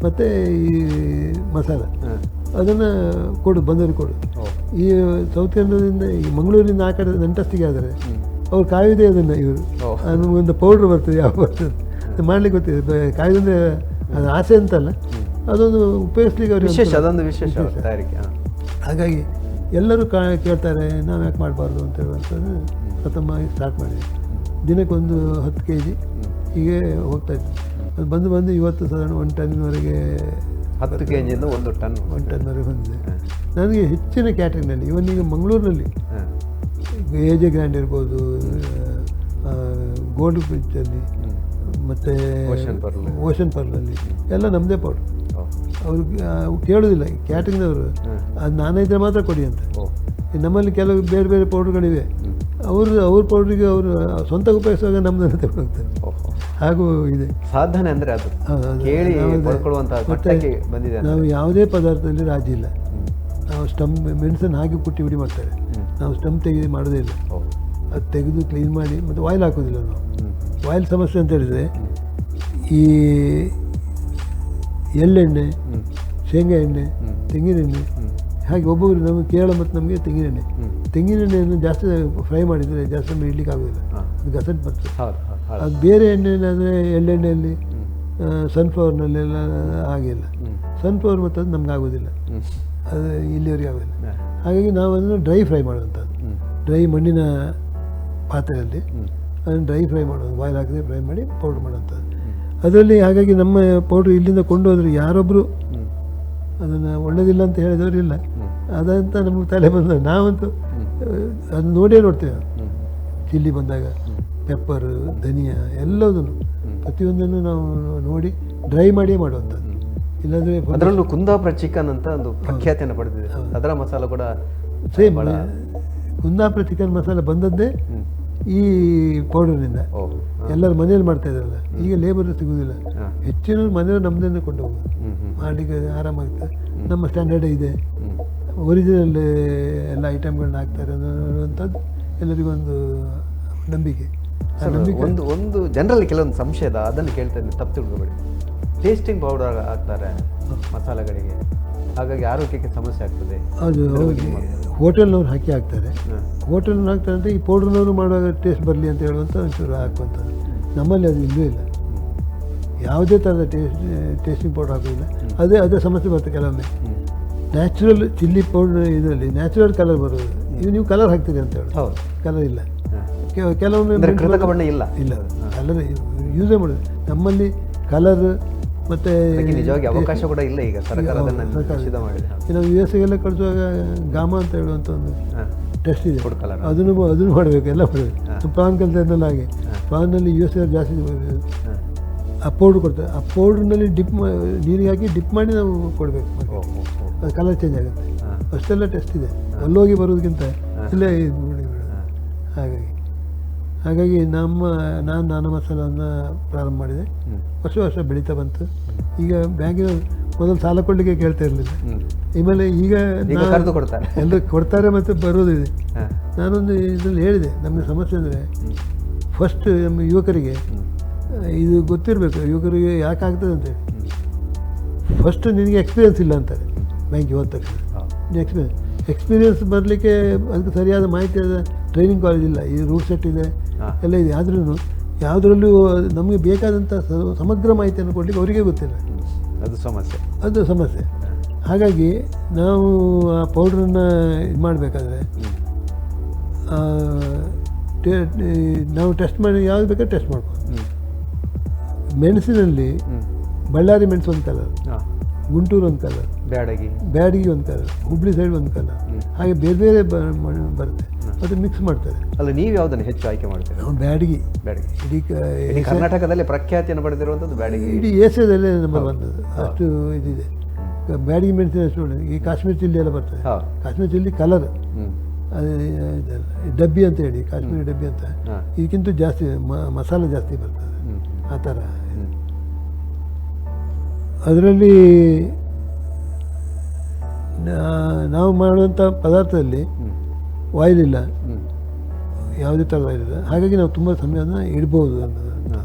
ಮತ್ತು ಈ ಮಸಾಲ ಅದನ್ನು ಬಂದವ್ರಿಗೆ ಕೊಡು. ಈ ಸೌತ್ ಕನ್ನಡದಿಂದ ಈ ಮಂಗಳೂರಿಂದ ಆ ಕಡೆ ನಂಟಸ್ತಿಗೆ ಆದರೆ ಅವ್ರು ಕಾಯೋದೇ ಅದನ್ನು. ಇವರು ಒಂದು ಪೌಡ್ರ್ ಬರ್ತದೆ, ಯಾವ ಬರ್ತದೆ ಮಾಡ್ಲಿಕ್ಕೆ ಗೊತ್ತಿದೆ. ಕಾಯ್ದಂದರೆ ಅದು ಆಸೆ ಅಂತಲ್ಲ, ಅದೊಂದು ಉಪಯೋಗಿಸ್ಲಿಕ್ಕೆ ಅವ್ರಿಗೆ ಅದೊಂದು ವಿಶೇಷ. ಹಾಗಾಗಿ ಎಲ್ಲರೂ ಕೇಳ್ತಾರೆ, ನಾವು ಯಾಕೆ ಮಾಡಬಾರ್ದು ಅಂತ ಹೇಳುವಂಥದ್ದು ಪ್ರಥಮವಾಗಿ ಸ್ಟಾರ್ಟ್ ಮಾಡಿದೆ. ದಿನಕ್ಕೊಂದು 10 kg ಹೀಗೆ ಹೋಗ್ತಾಯಿತ್ತು. ಅದು ಬಂದು ಇವತ್ತು ಸಾಧಾರಣ 1 ಟನ್ವರೆಗೆ 10 kgಯಿಂದ 1 ಟನ್ವರೆಗೆ ಬಂದಿದೆ. ನನಗೆ ಹೆಚ್ಚಿನ ಕ್ಯಾಟ್ರಿಂಗ್ನಲ್ಲಿ, ಇವನ್ ಈಗ ಮಂಗಳೂರಿನಲ್ಲಿ ಎಜೆ ಗ್ರ್ಯಾಂಡ್ ಇರ್ಬೋದು, ಗೋಲ್ಡ್ ಬ್ರಿಡ್ಜಲ್ಲಿ ಮತ್ತು ಓಷನ್ ಪರ್ಲಲ್ಲಿ ಎಲ್ಲ ನಮ್ಮದೇ ಪೌಡ್ರ್. ಅವ್ರಿಗೆ ಕೇಳೋದಿಲ್ಲ ಕ್ಯಾಟ್ರಿಂಗ್ನವರು, ಅದು ನಾನಿದ್ರೆ ಮಾತ್ರ ಕೊಡಿ ಅಂತ. ನಮ್ಮಲ್ಲಿ ಕೆಲವು ಬೇರೆ ಬೇರೆ ಪೌಡ್ರ್ಗಳಿವೆ, ಅವ್ರ ಪೌಡ್ರಿಗೆ ಅವರು ಸ್ವಂತ ಉಪಯೋಗಿಸುವಾಗ ನಮ್ಮದನ್ನು ತಗೊಳ್ತಾರೆ. ಹಾಗೂ ಇದೆ ಸಾಧನೆ ಅಂದರೆ ಅದು ಕೇಳಿ ಬಂದಿದೆ. ನಾವು ಯಾವುದೇ ಪದಾರ್ಥದಲ್ಲಿ ರಾಜಿ ಇಲ್ಲ. ನಾವು ಮೆಣಸನ್ನು ಹಾಕಿ ಕುಟ್ಟಿ ಬಿಡಿ ಮಾಡ್ತಾರೆ, ನಾವು ಸ್ಟಂಪ್ ತೆಗೆದು ಮಾಡೋದೇ ಇಲ್ಲ. ಅದು ತೆಗೆದು ಕ್ಲೀನ್ ಮಾಡಿ ಮತ್ತು ಆಯಿಲ್ ಹಾಕೋದಿಲ್ಲ ನಾವು. ಆಯಿಲ್ ಸಮಸ್ಯೆ ಅಂತ ಹೇಳಿದರೆ, ಈ ಎಳ್ಳೆಣ್ಣೆ, ಶೇಂಗಾ ಎಣ್ಣೆ, ತೆಂಗಿನೆಣ್ಣೆ, ಹಾಗೆ ಒಬ್ಬೊಬ್ಬರು ನಮಗೆ ಕೇರಳ ಮತ್ತು ನಮಗೆ ತೆಂಗಿನೆಣ್ಣೆಯನ್ನು ಜಾಸ್ತಿ ಫ್ರೈ ಮಾಡಿದರೆ ಜಾಸ್ತಿ ನಮಗೆ ಇಡ್ಲಿಕ್ಕೆ ಆಗೋದಿಲ್ಲ, ಅದು ಗಸಟ್ ಬರ್ತದೆ. ಅದು ಬೇರೆ ಎಣ್ಣೆಯಲ್ಲಿ ಎಳ್ಳೆಣ್ಣೆಯಲ್ಲಿ ಸನ್ಫ್ಲವರ್ನಲ್ಲೆಲ್ಲ ಹಾಗೆಲ್ಲ ಸನ್ಫ್ಲವರ್ ಮತ್ತು ಅದು ನಮ್ಗೆ ಆಗೋದಿಲ್ಲ, ಅದು ಇಲ್ಲಿವರೆಗೆ ಆಗೋದಿಲ್ಲ. ಹಾಗಾಗಿ ನಾವು ಅದನ್ನು ಡ್ರೈ ಫ್ರೈ ಮಾಡುವಂಥದ್ದು, ಡ್ರೈ ಮಣ್ಣಿನ ಪಾತ್ರೆಯಲ್ಲಿ ಅದನ್ನು ಡ್ರೈ ಫ್ರೈ ಮಾಡೋದು, ಬಾಯ್ಲ್ ಹಾಕಿದ್ರೆ ಫ್ರೈ ಮಾಡಿ ಪೌಡ್ರ್ ಮಾಡೋಂಥದ್ದು ಅದರಲ್ಲಿ. ಹಾಗಾಗಿ ನಮ್ಮ ಪೌಡ್ರ್ ಇಲ್ಲಿಂದ ಕೊಂಡು ಹೋದರೆ ಯಾರೊಬ್ಬರು ಅದನ್ನು ಒಳ್ಳೆಯದಿಲ್ಲ ಅಂತ ಹೇಳಿದವರು ಇಲ್ಲ. ಅದಂತ ನಮಗೆ ತಲೆ ಬಂದ ನಾವಂತೂ ಅದು ನೋಡ್ತೇವೆ. ಚಿಲ್ಲಿ ಬಂದಾಗ ಪೆಪ್ಪರ್, ಧನಿಯಾ ಎಲ್ಲದನ್ನು ಪ್ರತಿಯೊಂದನ್ನು ನಾವು ನೋಡಿ ಡ್ರೈ ಮಾಡಿಯೇ ಮಾಡುವಂಥದ್ದು. ಇಲ್ಲಾಂದರೆ ಅದರಲ್ಲೂ ಕುಂದಾಪುರ ಚಿಕನ್ ಅಂತ ಒಂದು ಪ್ರಖ್ಯಾತಿಯನ್ನು ಪಡೆದಿದೆ. ಅದರ ಮಸಾಲ ಕೂಡ ಸೇಮ್. ಕುಂದಾಪುರ ಚಿಕನ್ ಮಸಾಲ ಬಂದದ್ದೇ ಈ ಪೌಡರ್ನಿಂದ. ಎಲ್ಲರೂ ಮನೆಯಲ್ಲಿ ಮಾಡ್ತಾ ಇದ್ದಾರಲ್ಲ, ಈಗ ಲೇಬರ್ ಸಿಗೋದಿಲ್ಲ. ಹೆಚ್ಚಿನ ಮನೆಯವರು ನಮ್ಮದನ್ನೇ ಕೊಂಡು ಹೋಗೋದು, ಮಾಡಲಿಕ್ಕೆ ಆರಾಮಾಗ್ತದೆ. ನಮ್ಮ ಸ್ಟ್ಯಾಂಡರ್ಡ್ ಇದೆ, ಒರಿಜಿನಲ್ ಎಲ್ಲ ಐಟಮ್ಗಳನ್ನ ಹಾಕ್ತಾರೆ ಅನ್ನುವಂಥದ್ದು ಎಲ್ಲರಿಗೊಂದು ನಂಬಿಕೆ. ಒಂದು ಜನರಲ್ಲಿ ಕೆಲವೊಂದು ಸಂಶಯದ ಅದನ್ನು ಕೇಳ್ತಾ ಇದ್ದೀನಿ, ತಪ್ಪು ತಿಳ್ಕೊಬೇಡಿ. ಟೇಸ್ಟಿಂಗ್ ಪೌಡರ್ ಹಾಕ್ತಾರೆ ಮಸಾಲೆಗಳಿಗೆ, ಹಾಗಾಗಿ ಆರೋಗ್ಯಕ್ಕೆ ಸಮಸ್ಯೆ ಆಗ್ತದೆ. ಅದು ಹೋಟೆಲ್ನವ್ರು ಹಾಕ್ತಾರೆ. ಹೋಟೆಲ್ನವ್ರು ಹಾಕ್ತಾರೆ ಅಂದರೆ ಈ ಪೌಡ್ರ್ನವರು ಮಾಡುವಾಗ ಟೇಸ್ಟ್ ಬರಲಿ ಅಂತ ಹೇಳುವಂಥ ಒಂಚೂರು ಹಾಕುವಂಥದ್ದು. ನಮ್ಮಲ್ಲಿ ಅದು ಇಲ್ಲವೇ ಇಲ್ಲ, ಯಾವುದೇ ಥರದ ಟೇಸ್ಟಿಂಗ್ ಪೌಡರ್ ಹಾಕೋದಿಲ್ಲ. ಅದೇ ಸಮಸ್ಯೆ ಬರುತ್ತೆ ಕೆಲವೊಮ್ಮೆ. ನ್ಯಾಚುರಲ್ ಚಿಲ್ಲಿ ಪೌಡರ್ ಇದರಲ್ಲಿ ನ್ಯಾಚುರಲ್ ಕಲರ್ ಬರೋದು, ನೀವು ಕಲರ್ ಹಾಕ್ತೀರಿ ಅಂತ ಹೇಳಿ ಕಲರ್ ಇಲ್ಲ. ಕೆಲವೊಮ್ಮೆ ಕೃತಕ ಬಣ್ಣ ಇಲ್ಲ ಕಲರ್ ಯೂಸೇ ಮಾಡೋದು. ನಮ್ಮಲ್ಲಿ ಕಲರ್ ಮತ್ತು ನಿಜವಾಗಿ ಅವಕಾಶ ಕೂಡ ಇಲ್ಲ ಈಗ ಸರ್ಕಾರ ನಾವು ಯು ಎಸ್ ಗೆಲ್ಲ ಕಳಿಸುವಾಗ ಗಾಮ ಅಂತ ಹೇಳುವಂಥ ಒಂದು ಟೆಸ್ಟ್ ಇದೆ, ಅದನ್ನು ಮಾಡಬೇಕು, ಎಲ್ಲ ಮಾಡಬೇಕು. ಪ್ರಾನ್ ಕಲ್ತದ್ನೆಲ್ಲ ಹಾಗೆ ಪ್ರಾನ್ನಲ್ಲಿ ಯು ಎಸ್ ಜಾಸ್ತಿ ಆ ಪೌಡ್ರ್ ಕೊಡ್ತಾರೆ. ಆ ಪೌಡ್ರ್ನಲ್ಲಿ ನೀರಿಗೆ ಹಾಕಿ ಡಿಪ್ ಮಾಡಿ ನಾವು ಕೊಡಬೇಕು, ಅದು ಕಲರ್ ಚೇಂಜ್ ಆಗುತ್ತೆ. ಅಷ್ಟೆಲ್ಲ ಟೆಸ್ಟ್ ಇದೆ, ಅಲ್ಲೋಗಿ ಬರೋದಕ್ಕಿಂತ ಇಲ್ಲೇ ಹಾಗಾಗಿ ನಾನು ಮಸಾಲವನ್ನು ಪ್ರಾರಂಭ ಮಾಡಿದೆ. ವರ್ಷ ಬೆಳೀತಾ ಬಂತು. ಈಗ ಬ್ಯಾಂಕಿನ ಮೊದಲು ಸಾಲ ಕೊಡಲಿಕ್ಕೆ ಕೇಳ್ತಾ ಇರಲಿಲ್ಲ, ಆಮೇಲೆ ಈಗ ಎಲ್ಲ ಕೊಡ್ತಾರೆ ಮತ್ತು ಬರೋದಿದೆ. ನಾನೊಂದು ಇದರಲ್ಲಿ ಹೇಳಿದೆ, ನಮಗೆ ಸಮಸ್ಯೆ ಅಂದರೆ ಫಸ್ಟ್ ನಮ್ಮ ಯುವಕರಿಗೆ ಇದು ಗೊತ್ತಿರಬೇಕು, ಯುವಕರಿಗೆ ಯಾಕೆ ಆಗ್ತದೆ ಅಂತೇಳಿ. ಫಸ್ಟ್ ನಿನಗೆ ಎಕ್ಸ್ಪೀರಿಯನ್ಸ್ ಇಲ್ಲ ಅಂತಾರೆ ಬ್ಯಾಂಕಿಗೆ ಹೋದ ತಕ್ಷಣ. ಎಕ್ಸ್ಪೀರಿಯನ್ಸ್ ಬರಲಿಕ್ಕೆ ಅದಕ್ಕೆ ಸರಿಯಾದ ಮಾಹಿತಿಯಾದ ಟ್ರೈನಿಂಗ್ ಕಾಲೇಜ್ ಇಲ್ಲ. ಈ ರೂಟ್ ಸೆಟ್ ಇದೆ, ಎಲ್ಲ ಇದೆ, ಆದ್ರೂ ಯಾವುದರಲ್ಲೂ ನಮಗೆ ಬೇಕಾದಂಥ ಸಮಗ್ರ ಮಾಹಿತಿಯನ್ನು ಕೊಡಲಿಕ್ಕೆ ಅವರಿಗೆ ಗೊತ್ತಿಲ್ಲ. ಅದು ಸಮಸ್ಯೆ. ಹಾಗಾಗಿ ನಾವು ಆ ಪೌಡ್ರನ್ನು ಇದು ಮಾಡಬೇಕಾದ್ರೆ ನಾವು ಟೆಸ್ಟ್ ಮಾಡಿ ಯಾವ್ದು ಬೇಕಾದ್ರೆ ಟೆಸ್ಟ್ ಮಾಡ್ಬೋದು. ಮೆಣಸಿನಲ್ಲಿ ಬಳ್ಳಾರಿ ಮೆಣಸು ಒಂದು ಕಲರ್, ಗುಂಟೂರು ಒಂದು ಕಲರ್, ಬ್ಯಾಡಗಿ ಒಂದು ಕಲರ್, ಹುಬ್ಳಿ ಸೈಡ್ ಒಂದು ಕಲರ್, ಹಾಗೆ ಬೇರೆ ಬೇರೆ ಬರುತ್ತೆ. ಅದು ಮಿಕ್ಸ್ ಮಾಡ್ತಾರೆ. ಅಲ್ಲ, ನೀವು ಯಾವುದನ್ನು ಹೆಚ್ಚು ಆಯ್ಕೆ ಮಾಡ್ತೀರಿ? ಬ್ಯಾಡಗಿ ಇಡೀ ಕರ್ನಾಟಕದಲ್ಲಿ ಪ್ರಖ್ಯಾತಿಯನ್ನು ಪಡೆದಿರುವಂಥದ್ದು ಬ್ಯಾಡಗಿ, ಇಡೀ ಏಷ್ಯಾದಲ್ಲೇ ನಂಬರ್ ಬಂದದ್ದು. ಅಷ್ಟು ಇದಿದೆ ಬ್ಯಾಡಗಿ ಮೆಣಸಿನ ಅಷ್ಟು. ಈ ಕಾಶ್ಮೀರ್ ಚಿಲ್ಲಿ ಎಲ್ಲ ಬರ್ತದೆ. ಕಾಶ್ಮೀರ್ ಚಿಲ್ಲಿ ಕಲರ್ ಅದು ಡಬ್ಬಿ ಅಂತ ಹೇಳಿ, ಕಾಶ್ಮೀರಿ ಡಬ್ಬಿ ಅಂತ, ಇದಕ್ಕಿಂತ ಜಾಸ್ತಿ ಮಸಾಲೆ ಜಾಸ್ತಿ ಬರ್ತದೆ ಆ ಥರ. ಅದರಲ್ಲಿ ನಾವು ಮಾಡುವಂಥ ಪದಾರ್ಥದಲ್ಲಿ ಆಯಿಲ್ ಇಲ್ಲ, ಯಾವುದೇ ಥರದ ಆಯಿಲ್ ಇಲ್ಲ. ಹಾಗಾಗಿ ನಾವು ತುಂಬ ಸಮಯವನ್ನು ಇಡ್ಬೋದು,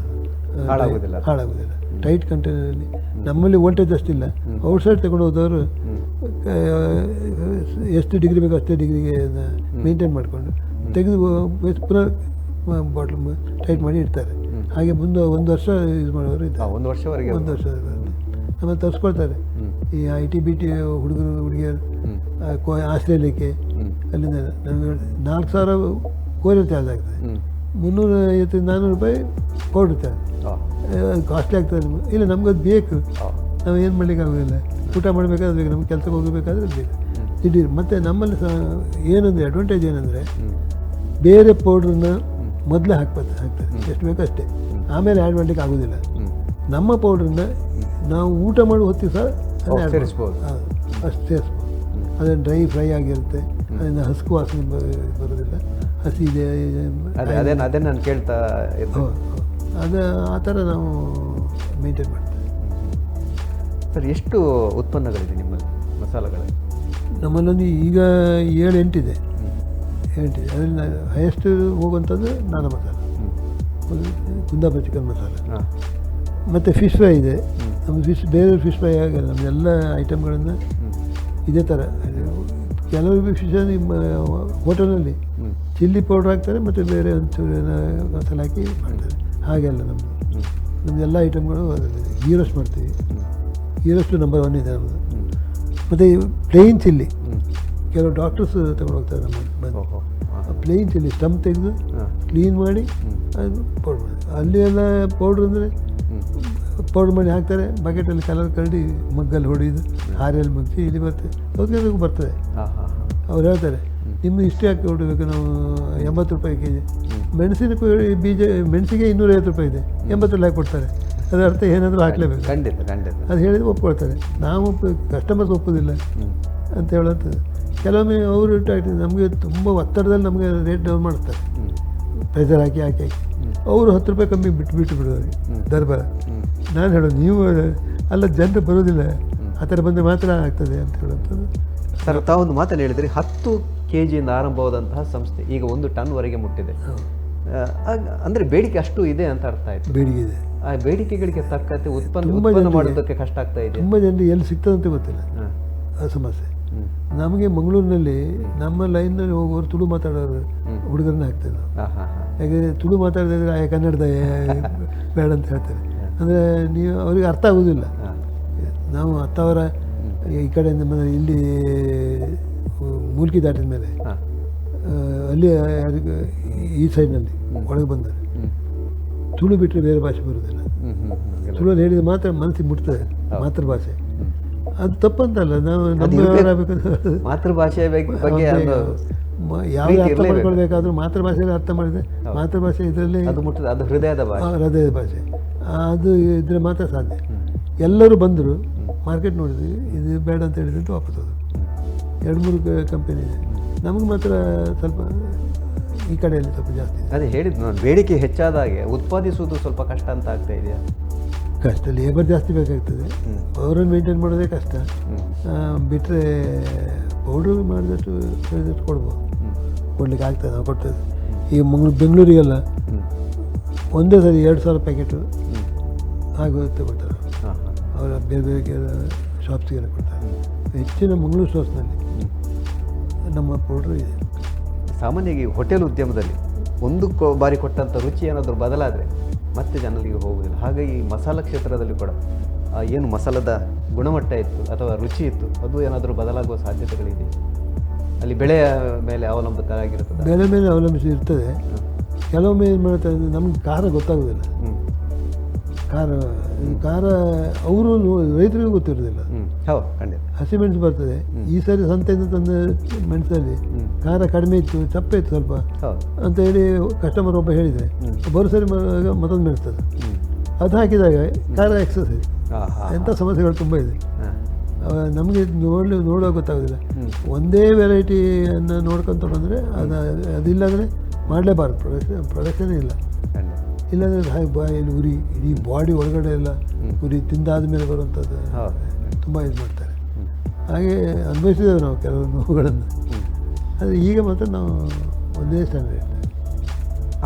ಹಾಳಾಗೋದಿಲ್ಲ. ಟೈಟ್ ಕಂಟೈನರಲ್ಲಿ ನಮ್ಮಲ್ಲಿ ವೋಲ್ಟೇಜ್ ಅಷ್ಟಿಲ್ಲ. ಔಟ್ಸೈಡ್ ತಗೊಂಡು ಹೋದವರು ಎಷ್ಟು ಡಿಗ್ರಿ ಬೇಕೋ ಅಷ್ಟೇ ಡಿಗ್ರಿಗೆ ಮೇಂಟೈನ್ ಮಾಡಿಕೊಂಡು ತೆಗೆದು ಪುನಃ ಬಾಟ್ಲ್ ಟೈಟ್ ಮಾಡಿ ಇಡ್ತಾರೆ. ಹಾಗೆ ಮುಂದೆ 1 ವರ್ಷ ಯೂಸ್ ಮಾಡೋರು ಇದ್ದಾರೆ. 1 ವರ್ಷವರೆಗೆ ಆಮೇಲೆ ತರಿಸ್ಕೊಳ್ತಾರೆ. ಈ IT BT ಹುಡುಗರು ಹುಡುಗಿಯರು ಆಸ್ಟ್ರೇಲಿಯಕ್ಕೆ, ಅಲ್ಲಿಂದ ನಮಗೆ 4,000 ಕೊರಿಯರ್ ಚಾರ್ಜ್ ಆಗ್ತದೆ. 350-400 ರೂಪಾಯಿ ಪೌಡ್ರ್ ಚಾರ್ಜ್. ಅದು ಕಾಸ್ಟ್ಲಿ ಆಗ್ತದೆ ನಮಗೆ. ಇಲ್ಲ, ನಮ್ಗೆ ಅದು ಬೇಕು, ನಾವು ಏನು ಮಾಡ್ಲಿಕ್ಕೆ ಆಗೋದಿಲ್ಲ. ಊಟ ಮಾಡಬೇಕಾದ್ರೆ ಬೇಕು, ನಮ್ಗೆ ಕೆಲಸಕ್ಕೆ ಹೋಗಬೇಕಾದ್ರೆ ಬೇಕು ದಿಢೀರ್. ಮತ್ತು ನಮ್ಮಲ್ಲಿ ಏನಂದರೆ ಅಡ್ವಾಂಟೇಜ್ ಏನಂದರೆ ಬೇರೆ ಪೌಡ್ರನ್ನ ಮೊದಲೇ ಹಾಕ್ತಾರೆ, ಎಷ್ಟು ಬೇಕೋ ಅಷ್ಟೇ, ಆಮೇಲೆ ಆ್ಯಡ್ ಮಾಡಲಿಕ್ಕೆ ಆಗೋದಿಲ್ಲ. ನಮ್ಮ ಪೌಡ್ರನ್ನ ನಾವು ಊಟ ಮಾಡುವ ಹೊತ್ತಿಗೆ ಸಹ ಅಷ್ಟು ಸೇರಿಸ್ಬೋದು. ಅದನ್ನು ಡ್ರೈ ಫ್ರೈ ಆಗಿರುತ್ತೆ, ಅದರಿಂದ ಹಸ್ಕು ವಾಸನೆ ಬರೋದಿಲ್ಲ, ಹಸಿ ಇದೆ. ಅದೇ ನಾನು ಕೇಳ್ತಾ ಅದು ಆ ಥರ ನಾವು ಮೇಂಟೈನ್ ಮಾಡ್ತೇವೆ. ಸರ್, ಎಷ್ಟು ಉತ್ಪನ್ನಗಳಿದೆ ನಿಮ್ಮಲ್ಲಿ ಮಸಾಲೆಗಳಲ್ಲಿ? ನಮ್ಮಲ್ಲೊಂದು ಈಗ 7-8 ಇದೆ. ಅದರಲ್ಲಿ ಹೈಯೆಸ್ಟ್ ಹೋಗುವಂಥದ್ದು ನಾನಾ ಮಸಾಲೆ, ಕುಂದಾಪುರ ಚಿಕನ್ ಮಸಾಲೆ, ಮತ್ತು ಫಿಶ್ ಫ್ರೈ ಇದೆ. ನಮ್ಮ ಬೇರೆ ಫಿಶ್ ಫ್ರೈ ಆಗಲ್ಲ, ನಮ್ಮೆಲ್ಲ ಐಟಮ್ಗಳನ್ನು ಇದೇ ಥರ. ಕೆಲವು ಫಿಶ್ ಹೋಟೆಲಲ್ಲಿ ಚಿಲ್ಲಿ ಪೌಡ್ರ್ ಹಾಕ್ತಾರೆ ಮತ್ತು ಬೇರೆ ಒಂಚೂರು ಮಸಾಲೆ ಹಾಕಿ ಮಾಡ್ತಾರೆ. ಹಾಗೆಲ್ಲ ನಮ್ಮದೆಲ್ಲ ಐಟಮ್ಗಳು ಅದರಲ್ಲಿ ಗೀ ರೋಸ್ಟ್ ಮಾಡ್ತೀವಿ. ಗೀ ರೋಸ್ಟು ನಂಬರ್ 1 ಇದೆ ನಮ್ಮದು. ಮತ್ತು ಪ್ಲೇನ್ ಚಿಲ್ಲಿ ಕೆಲವು ಡಾಕ್ಟರ್ಸ್ ತಗೊಂಡು ಹೋಗ್ತಾರೆ ನಮ್ಮಲ್ಲಿ ಬಂದು. ಪ್ಲೇನ್ ಚಿಲ್ಲಿ ಸ್ಟಂಪ್ ತೆಗೆದು ಕ್ಲೀನ್ ಮಾಡಿ ಅದು ಪೌಡ್ರ್ ಮಾಡಿ, ಅಲ್ಲಿ ಎಲ್ಲ ಪೌಡ್ರ್ ಅಂದರೆ ಪೌಡ್ರ್ ಮಾಡಿ ಹಾಕ್ತಾರೆ. ಬಕೆಟಲ್ಲಿ ಕಲರ್ ಕರಡಿ ಮಗ್ಗಲ್ಲಿ ಹೊಡೆದು ಹಾರೆಯಲ್ಲಿ ಮುಗಿಸಿ ಇಲ್ಲಿ ಬರ್ತದೆ, ಸೌತೆಕಾಯಿಗೂ ಬರ್ತದೆ. ಅವ್ರು ಹೇಳ್ತಾರೆ, ನಿಮ್ಮದು ಇಷ್ಟೇ ಹಾಕಿ ಹೊಡಬೇಕು, ನಾವು 80 ರೂಪಾಯಿ kg. ಮೆಣಸಿನ ಬೀಜ ಮೆಣಸಿಗೆ 250 ರೂಪಾಯಿ ಇದೆ, 80 ಹಾಕಿ ಕೊಡ್ತಾರೆ. ಅದರ ಅರ್ಥ ಏನಾದರೂ ಹಾಕಲೇಬೇಕು. ಖಂಡಿತ ಅದು ಹೇಳಿದ್ರೆ ಒಪ್ಕೊಳ್ತಾರೆ. ನಾವು ಕಸ್ಟಮರ್ಸ್ ಒಪ್ಪೋದಿಲ್ಲ ಅಂತ ಹೇಳೋಂಥದ್ದು. ಕೆಲವೊಮ್ಮೆ ಅವರು ನಮಗೆ ತುಂಬ ಒತ್ತಡದಲ್ಲಿ ನಮಗೆ ರೇಟ್ ಡೌನ್ ಮಾಡ್ತಾರೆ, ಪ್ರೆಷರ್ ಹಾಕಿ ಅವರು 10 ರೂಪಾಯಿ ಕಮ್ಮಿ ಬಿಟ್ಟು ಬಿಡೋರು ದರ್ಬಾರ. ನಾನು ಹೇಳೋದು, ನೀವು ಅಲ್ಲ, ಜನರು ಬರೋದಿಲ್ಲ, ಆ ಥರ ಬಂದರೆ ಮಾತ್ರ ಆಗ್ತದೆ ಅಂತ ಹೇಳೋಂಥದ್ದು. ಸರ್, ತಾವೊಂದು ಮಾತನ್ನು ಹೇಳಿದ್ರಿ, 10 kg ಆರಂಭವಾದಂತಹ ಸಂಸ್ಥೆ ಈಗ 1 ಟನ್ವರೆಗೆ ಮುಟ್ಟಿದೆ. ಅಂದರೆ ಬೇಡಿಕೆ ಅಷ್ಟು ಇದೆ ಅಂತ ಅರ್ಥ ಆಯಿತು. ಬೇಡಿಕೆ ಇದೆ. ಆ ಬೇಡಿಕೆಗಳಿಗೆ ತಕ್ಕಂತೆ ಉತ್ಪನ್ನ ಮಾಡೋದಕ್ಕೆ ಕಷ್ಟ ಆಗ್ತಾ ಇದೆ. ತುಂಬ ಜನರಿಗೆ ಎಲ್ಲಿ ಸಿಗ್ತದಂತ ಗೊತ್ತಿಲ್ಲ, ಆ ಸಮಸ್ಯೆ. ನಮಗೆ ಮಂಗಳೂರಿನಲ್ಲಿ ನಮ್ಮ ಲೈನ್ನಲ್ಲಿ ಹೋಗೋರು ತುಳು ಮಾತಾಡೋರು ಹುಡುಗರನ್ನ ಹಾಕ್ತೇವೆ ನಾವು. ಯಾಕೆಂದರೆ ತುಳು ಮಾತಾಡಿದ್ರೆ ಕನ್ನಡದ ಬೇಡ ಅಂತ ಹೇಳ್ತಾರೆ. ಅಂದರೆ ನೀವು ಅವ್ರಿಗೆ ಅರ್ಥ ಆಗೋದಿಲ್ಲ. ನಾವು 10 ಅವರ ಈ ಕಡೆಯಿಂದ ಇಲ್ಲಿ ಮೂಲ್ಕಿ ದಾಟಿದ ಮೇಲೆ ಅಲ್ಲಿ ಈ ಸೈಡ್ನಲ್ಲಿ ಒಳಗೆ ಬಂದರೆ ತುಳು ಬಿಟ್ಟರೆ ಬೇರೆ ಭಾಷೆ ಬರೋದಿಲ್ಲ. ತುಳುವಲ್ಲಿ ಹೇಳಿದ ಮಾತ್ರ ಮನಸ್ಸಿಗೆ ಮುಟ್ತದೆ, ಮಾತೃಭಾಷೆ. ಅದು ತಪ್ಪಂತಲ್ಲ, ನಾವು ನಮ್ಮ ಮಾತೃಭಾಷೆಯ ಬಗ್ಗೆ ಯಾವ ಅರ್ಥ ಮಾಡ್ಕೊಳ್ಬೇಕಾದ್ರೂ ಮಾತೃಭಾಷೆಗೆ ಅರ್ಥ ಮಾಡಿದೆ. ಮಾತೃಭಾಷೆ ಇದರಲ್ಲಿ ಅದು ಹೃದಯದ ಭಾಷೆ, ಅದು ಇದ್ರೆ ಮಾತ್ರ ಸಾಧ್ಯ. ಎಲ್ಲರೂ ಬಂದರು, ಮಾರ್ಕೆಟ್ ನೋಡಿದ್ವಿ, ಇದು ಬೇಡ ಅಂತ ಹೇಳಿದಂತೆ ವಾಪಸ್ ಹೋದ್ರು. 2-3 ಕಂಪನಿ ಇದೆ, ನಮಗೆ ಮಾತ್ರ ಸ್ವಲ್ಪ ಈ ಕಡೆಯಲ್ಲಿ ಸ್ವಲ್ಪ ಜಾಸ್ತಿ ಇದೆ. ಅದೇ ಹೇಳಿದ್ದು ನಾನು, ಬೇಡಿಕೆ ಹೆಚ್ಚಾದಾಗೆ ಉತ್ಪಾದಿಸುವುದು ಸ್ವಲ್ಪ ಕಷ್ಟ ಅಂತ ಆಗ್ತಾ ಇದೆಯಾ? ಕಷ್ಟ, ಲೇಬರ್ ಜಾಸ್ತಿ ಬೇಕಾಗ್ತದೆ, ಅವರನ್ನು ಮೇಂಟೈನ್ ಮಾಡೋದೇ ಕಷ್ಟ. ಬಿಟ್ಟರೆ ಪೌಡ್ರ್ ಮಾಡಿದಷ್ಟು ಹೇಳಿದಷ್ಟು ಕೊಡ್ಬೋದು, ಕೊಡ್ಲಿಕ್ಕೆ ಆಗ್ತದೆ, ನಾವು ಕೊಡ್ತೇವೆ. ಈಗ ಬೆಂಗಳೂರಿಗೆಲ್ಲ ಒಂದೇ ಸರಿ 2,000 ಪ್ಯಾಕೆಟು ಆಗುತ್ತೆ ಕೊಡ್ತಾರೆ. ಅವರ ಬೇರೆ ಬೇರೆ ಶಾಪ್ಸ್ಗೆಲ್ಲ ಕೊಡ್ತಾರೆ. ಹೆಚ್ಚಿನ ಮಂಗಳೂರು ಸ್ಟೋರ್ಸ್ನಲ್ಲಿ ನಮ್ಮ ಪೌಡ್ರ್ ಇದೆ. ಸಾಮಾನ್ಯವಾಗಿ ಹೋಟೆಲ್ ಉದ್ಯಮದಲ್ಲಿ ಒಂದು ಬಾರಿ ಕೊಟ್ಟಂಥ ರುಚಿ ಏನಾದರೂ ಬದಲಾದರೆ ಮತ್ತೆ ಜನರಿಗೆ ಹೋಗುವುದಿಲ್ಲ. ಹಾಗಾಗಿ ಮಸಾಲ ಕ್ಷೇತ್ರದಲ್ಲಿ ಕೂಡ ಏನು ಮಸಾಲದ ಗುಣಮಟ್ಟ ಇತ್ತು ಅಥವಾ ರುಚಿ ಇತ್ತು, ಅದು ಏನಾದರೂ ಬದಲಾಗುವ ಸಾಧ್ಯತೆಗಳಿದೆ. ಅಲ್ಲಿ ಬೆಳೆಯ ಮೇಲೆ ಅವಲಂಬಿತರಾಗಿರ್ತದೆ. ಬೆಳೆ ಮೇಲೆ ಅವಲಂಬಿಸಿ ಇರ್ತದೆ. ಕೆಲವೊಮ್ಮೆ ಏನು ಮಾಡ್ತಾರೆ ಅಂದರೆ ನಮಗೆ ಖಾರ ಗೊತ್ತಾಗೋದಿಲ್ಲ. ಖಾರ ಅವರು ರೈತರಿಗೂ ಗೊತ್ತಿರೋದಿಲ್ಲ. ಹೌದು, ಖಂಡಿತ. ಹಸಿಮೆಣಸು ಬರ್ತದೆ, ಈ ಸಾರಿ ಸಂತೆಯಿಂದ ತಂದ ಮೆಣಸಲ್ಲಿ ಖಾರ ಕಡಿಮೆ ಇತ್ತು, ಚಪ್ಪೆ ಇತ್ತು ಸ್ವಲ್ಪ ಅಂತ ಹೇಳಿ ಕಸ್ಟಮರ್ ಒಬ್ಬ ಹೇಳಿದರೆ, ಬರೋ ಸರಿ ಮತ್ತೊಂದು ಮೆಣಸ್ತದೆ, ಅದು ಹಾಕಿದಾಗ ಖಾರ ಎಕ್ಸಸೈಸ್. ಎಂಥ ಸಮಸ್ಯೆಗಳು ತುಂಬ ಇದೆ. ನಮಗೆ ನೋಡುವಾಗ ಗೊತ್ತಾಗೋದಿಲ್ಲ. ಒಂದೇ ವೆರೈಟಿಯನ್ನು ನೋಡ್ಕೊತ ಬಂದರೆ ಅದಿಲ್ಲಾಂದರೆ ಮಾಡಲೇಬಾರ್ದು, ಪ್ರೊಡಕ್ಷನೇ ಇಲ್ಲ. ಇಲ್ಲಾಂದರೆ ಬಾಯಲ್ಲಿ ಉರಿ, ಇಡೀ ಬಾಡಿ ಒಳಗಡೆ ಎಲ್ಲ ಉರಿ, ತಿಂದಾದ ಮೇಲೆ ಬರುವಂಥದ್ದು ತುಂಬ ಇದು ಮಾಡ್ತಾರೆ. ಹಾಗೆ ಅನುಭವಿಸಿದ್ದೇವೆ ನಾವು ಕೆಲವು ನೋವುಗಳನ್ನು. ಆದರೆ ಈಗ ಮಾತ್ರ ನಾವು ಒಂದೇ ಸ್ಟ್ಯಾಂಡರ್ಡ್.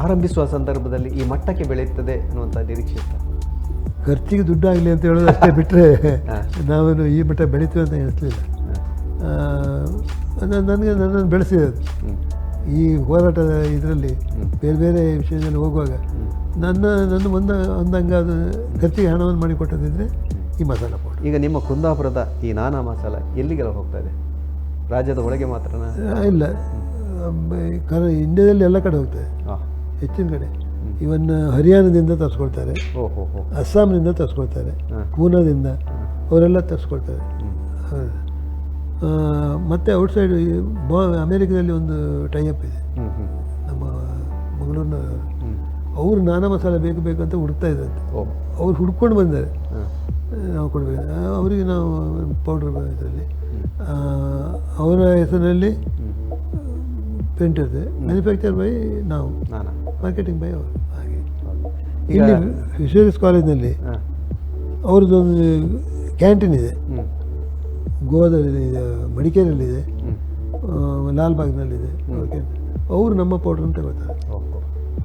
ಆರಂಭಿಸುವ ಸಂದರ್ಭದಲ್ಲಿ ಈ ಮಟ್ಟಕ್ಕೆ ಬೆಳೆಯುತ್ತದೆ ಅನ್ನುವಂಥ ನಿರೀಕ್ಷೆ ಇತ್ತು. ಖರ್ಚಿಗೆ ದುಡ್ಡು ಆಗಲಿ ಅಂತ ಹೇಳೋದು ಅಷ್ಟೇ, ಬಿಟ್ಟರೆ ನಾವೇನು ಈ ಮಟ್ಟ ಬೆಳಿತೀವಿ ಅಂತ ಎಣಿಸ್ಲಿಲ್ಲ. ನನ್ನನ್ನು ಬೆಳೆಸಿದೆ ಅದು. ಈ ಹೋರಾಟದ ಇದರಲ್ಲಿ ಬೇರೆ ಬೇರೆ ವಿಷಯದಲ್ಲಿ ಹೋಗುವಾಗ ನನ್ನ ಒಂದಂಗಾದ ಖರ್ಚಿಗೆ ಹಣವನ್ನು ಮಾಡಿಕೊಟ್ಟದಿದ್ದರೆ ಈ ಮಸಾಲ ಪೌಡರ್. ಈಗ ನಿಮ್ಮ ಕುಂದಾಪುರದ ಈ ನಾನಾ ಮಸಾಲ ಎಲ್ಲಿಗೆಲ್ಲ ಹೋಗ್ತಾ ಇದೆ? ರಾಜ್ಯದ ಒಳಗೆ ಮಾತ್ರನಾ? ಇಲ್ಲ, ಇಂಡಿಯಾದಲ್ಲಿ ಎಲ್ಲ ಕಡೆ ಹೋಗ್ತದೆ, ಹೆಚ್ಚಿನ ಕಡೆ. ಇವನ್ ಹರಿಯಾಣದಿಂದ ತರಿಸ್ಕೊಳ್ತಾರೆ, ಅಸ್ಸಾಂನಿಂದ ತರಿಸ್ಕೊಳ್ತಾರೆ, ಪೂನಾದಿಂದ ಅವರೆಲ್ಲ ತರಿಸ್ಕೊಳ್ತಾರೆ. ಮತ್ತು ಔಟ್ಸೈಡ್ ಅಮೇರಿಕಾದಲ್ಲಿ ಒಂದು ಟೈಅಪ್ ಇದೆ ನಮ್ಮ ಮಂಗಳೂರಿನ. ಅವರು ನಾನಾ ಮಸಾಲೆ ಬೇಕು ಅಂತ ಹುಡುಕ್ತಾ ಇದ್ದಂತೆ. ಅವ್ರು ಹುಡ್ಕೊಂಡು ಬಂದ್ದಾರೆ, ನಾವು ಕೊಡಬೇಕು ಅವರಿಗೆ. ನಾವು ಪೌಡ್ರ್ ಇದರಲ್ಲಿ ಅವರ ಹೆಸರಿನಲ್ಲಿ ಪ್ರಿಂಟ್ ಇರ್ತದೆ, ಮ್ಯಾನುಫ್ಯಾಕ್ಚರ್ ಬೈ ನಾವು, ಮಾರ್ಕೆಟಿಂಗ್ ಬೈ ಅವರು. ಹಾಗೆ ಇಲ್ಲಿ ಫಿಶರೀಸ್ ಕಾಲೇಜ್ನಲ್ಲಿ ಅವ್ರದ್ದೊಂದು ಕ್ಯಾಂಟೀನ್ ಇದೆ, ಗೋವಾದಲ್ಲಿದೆ, ಮಡಿಕೇರಿಯಲ್ಲಿದೆ, ಲಾಲ್ಬಾಗ್ನಲ್ಲಿದೆ. ಅವರು ನಮ್ಮ ಪೌಡ್ರ್ ಅಂತ ತಗೋತಾರೆ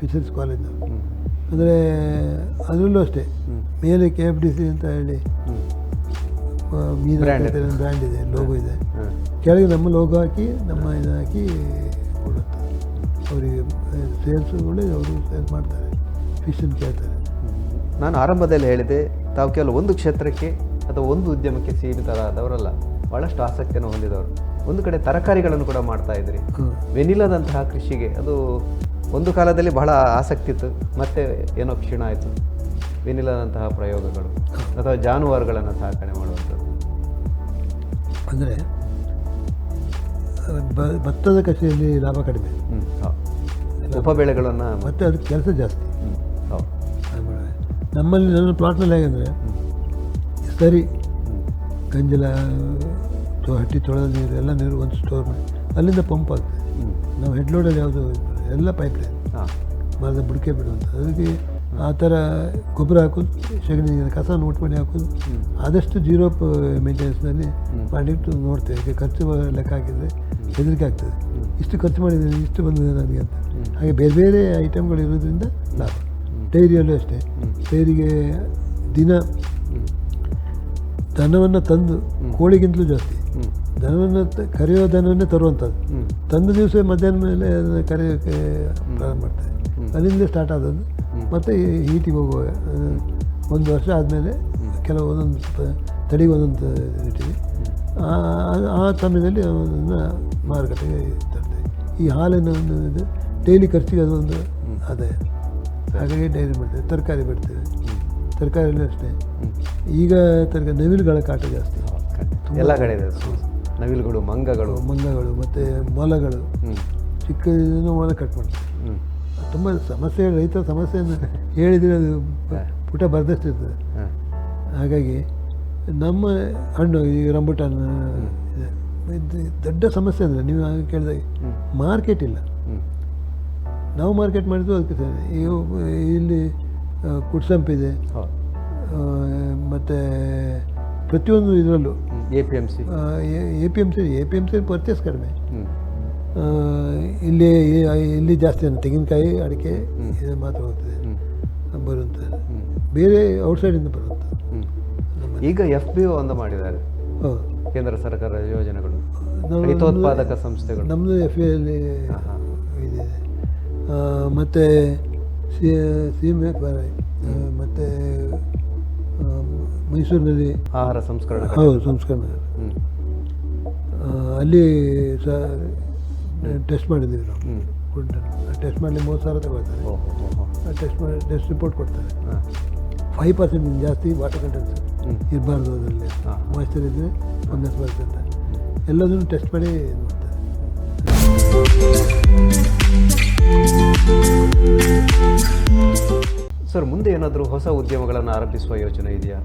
ಫಿಶರೀಸ್ ಕಾಲೇಜ್ನವರು. ಅಂದರೆ ಅದರಲ್ಲೂ ಅಷ್ಟೇ, ಮೇಲೆ KFDC ಅಂತ ಹೇಳಿ ಮೀನು ಬ್ರ್ಯಾಂಡ್ ಇದೆ, ಲೋಗೋ ಇದೆ, ಕೆಳಗೆ ನಮ್ಮ ಲೋಗೋ ಹಾಕಿ ನಮ್ಮ ಇದು ಹಾಕಿ ಕೊಡುತ್ತೆ ಅವರಿಗೆ. ಸೇಲ್ಸ್ಗಳು ಅವರು ಸೇಲ್ಸ್ ಮಾಡ್ತಾರೆ, ಫಿಶನ್ನು ಕೇಳ್ತಾರೆ. ನಾನು ಆರಂಭದಲ್ಲಿ ಹೇಳಿದೆ, ತಾವು ಕೇವಲ ಒಂದು ಕ್ಷೇತ್ರಕ್ಕೆ ಅಥವಾ ಒಂದು ಉದ್ಯಮಕ್ಕೆ ಸೀಮಿತರಾದವರಲ್ಲ, ಭಾಳಷ್ಟು ಆಸಕ್ತಿಯನ್ನು ಹೊಂದಿದವರು. ಒಂದು ಕಡೆ ತರಕಾರಿಗಳನ್ನು ಕೂಡ ಮಾಡ್ತಾ ಇದ್ರಿ. ವೆನಿಲಾದಂತಹ ಕೃಷಿಗೆ ಅದು ಒಂದು ಕಾಲದಲ್ಲಿ ಬಹಳ ಆಸಕ್ತಿ ಇತ್ತು, ಮತ್ತೆ ಏನೋ ಕ್ಷೀಣ ಆಯಿತು. ವೆನಿಲಾದಂತಹ ಪ್ರಯೋಗಗಳು ಅಥವಾ ಜಾನುವಾರುಗಳನ್ನು ಸಾಕಣೆ ಮಾಡುವಂಥದ್ದು. ಅಂದರೆ ಭತ್ತದ ಕೃಷಿಯಲ್ಲಿ ಲಾಭ ಕಡಿಮೆ, ಉಪಬೆಳೆಗಳನ್ನು, ಮತ್ತು ಅದಕ್ಕೆ ಕೆಲಸ ಜಾಸ್ತಿ. ನಮ್ಮಲ್ಲಿ ನನ್ನ ಪ್ಲಾಟ್ನಲ್ಲಿ ಹೇಗೆಂದರೆ ಸರಿ ಗಂಜಲ ಹಟ್ಟಿ ತೊಳೆದ ನೀರು ಎಲ್ಲ ನೀರು ಒಂದು ಸ್ಟೋರ್ ಮಾಡಿ ಅಲ್ಲಿಂದ ಪಂಪ್ ಆಗ್ತದೆ. ನಾವು ಹೆಡ್ ಲೋಡಲ್ಲಿ ಯಾವುದು ಎಲ್ಲ ಪೈಪ್ ಲೈನ್ ಮರದ ಬುಡಕೆ ಬಿಡುವಂಥ, ಅದಕ್ಕೆ ಆ ಥರ ಗೊಬ್ಬರ ಹಾಕೋದು, ಸಗಣಿ ಕಸ ನೋಟ್ ಮಾಡಿ ಹಾಕೋದು, ಆದಷ್ಟು ಜೀರೋ ಮೇಂಟೆನೆನ್ಸ್ನಲ್ಲಿ ಮಾಡಿಟ್ಟು ನೋಡ್ತೇವೆ. ಈಗ ಖರ್ಚು ಲೆಕ್ಕ ಹಾಕಿದರೆ ಹೆದರಿಕೆ ಆಗ್ತದೆ, ಇಷ್ಟು ಖರ್ಚು ಮಾಡಿದ್ದೀನಿ, ಇಷ್ಟು ಬಂದಿದೆ ನನಗೆ ಅಂತ. ಹಾಗೆ ಬೇರೆ ಬೇರೆ ಐಟಮ್ಗಳು ಇರೋದ್ರಿಂದ ಲಾಭ. ಡೈರಿಯಲ್ಲೂ ಅಷ್ಟೇ, ಡೈರಿಗೆ ದಿನ ದನವನ್ನು ತಂದು ಕೋಳಿಗಿಂತಲೂ ಜಾಸ್ತಿ ದನವನ್ನು ಕರೆಯೋ ದನವನ್ನೇ ತರುವಂಥದ್ದು. ತಂದ ದಿವಸ ಮಧ್ಯಾಹ್ನ ಮೇಲೆ ಅದನ್ನು ಕರೆಯೋಕ್ಕೆ ಪ್ರಾರಂಭ ಮಾಡ್ತಾರೆ. ಅಲ್ಲಿಂದಲೇ ಸ್ಟಾರ್ಟ್ ಆದದ್ದು. ಮತ್ತು ಹೀಟಿಗೆ ಹೋಗುವಾಗ 1 ವರ್ಷ ಆದಮೇಲೆ ಕೆಲವು ಒಂದೊಂದು ತಡಿಗೆ ಒಂದೊಂದು ಇಟ್ಟಿದೆ. ಆ ಸಮಯದಲ್ಲಿ ಅದನ್ನು ಮಾರುಕಟ್ಟೆಗೆ ತರ್ತೇವೆ. ಈ ಹಾಲಿನ ಒಂದು ಇದು ಡೈಲಿ ಖರ್ಚಿಗೆ ಅದೊಂದು ಆದಾಯ. ಹಾಗಾಗಿ ಡೈರಿ ಮಾಡ್ತೇವೆ. ತರಕಾರಿ ಬಿಡ್ತೇವೆ, ತರಕಾರಿಯಲ್ಲೂ ಅಷ್ಟೇ. ಈಗ ನವಿಲುಗಳ ಕಾಟ ಜಾಸ್ತಿ ಎಲ್ಲ ಕಡೆ ಇದೆ. ನವಿಲುಗಳು, ಮಂಗಗಳು ಮತ್ತು ಮೊಲಗಳು. ಚಿಕ್ಕದನ್ನು ಮೊಲ ಕಟ್ ಮಾಡ್ತೇವೆ. ತುಂಬ ಸಮಸ್ಯೆ, ರೈತರ ಸಮಸ್ಯೆಯನ್ನು ಹೇಳಿದರೆ ಅದು ಪುಟ ಬರ್ದಷ್ಟಿರ್ತದೆ. ಹಾಗಾಗಿ ನಮ್ಮ ಹಣ್ಣು ಈ ರಂಬುಟಾನ್ ಇದು ದೊಡ್ಡ ಸಮಸ್ಯೆ ಅಂದರೆ ನೀವು ಕೇಳಿದಾಗ ಮಾರ್ಕೆಟ್ ಇಲ್ಲ. ನಾವು ಮಾರ್ಕೆಟ್ ಮಾಡಿದ್ದು ಅದಕ್ಕೆ ಸರಿ. ಇಲ್ಲಿ ಕುಡ್ಸಂಪಿದೆ, ಮತ್ತು ಪ್ರತಿಯೊಂದು ಇದರಲ್ಲೂ A P M C purchase ಕಡಿಮೆ. ಇಲ್ಲಿ ಜಾಸ್ತಿ ಅಂದರೆ ತೆಂಗಿನಕಾಯಿ, ಅಡಿಕೆ ಇದು ಮಾತ್ರ ಹೋಗ್ತದೆ ಬರುವಂಥದ್ದು. ಬೇರೆ ಔಟ್ಸೈಡಿಂದ ಬರುವಂಥ. ಈಗ FPO ಒಂದು ಮಾಡಿದ್ದಾರೆ, ಕೇಂದ್ರ ಸರ್ಕಾರ ಯೋಜನೆಗಳು, ರೈತೋತ್ಪಾದಕ ಸಂಸ್ಥೆಗಳು. ನಮ್ಮದು FPO ಅಲ್ಲಿ ಇದೆ. ಮತ್ತು ಮತ್ತು ಮೈಸೂರಿನಲ್ಲಿ ಆಹಾರ ಸಂಸ್ಕರಣೆ. ಹೌದು, ಸಂಸ್ಕರಣೆ. ಅಲ್ಲಿ ಸಹ ಟೆಸ್ಟ್ ಮಾಡಿದ್ದೀವಿ ನಾವು. ಫುಡ್ಡನ್ನು ಟೆಸ್ಟ್ ಮಾಡಲಿ 30,000 ತಗೊಳ್ತಾರೆ. ಟೆಸ್ಟ್ ರಿಪೋರ್ಟ್ ಕೊಡ್ತಾರೆ. 5% ಜಾಸ್ತಿ ವಾಟರ್ ಕಂಟೆಂಟ್ಸ್ ಇರಬಾರ್ದು, ಅದರಲ್ಲಿ ಮಾಯ್ಚರ್ ಇದ್ದರೆ 1% ಎಲ್ಲದನ್ನು ಟೆಸ್ಟ್ ಮಾಡಿ ಮಾಡ್ತಾರೆ. ಸರ್, ಮುಂದೆ ಏನಾದರೂ ಹೊಸ ಉದ್ಯಮಗಳನ್ನು ಆರಂಭಿಸುವ ಯೋಚನೆ ಇದೆಯಾ,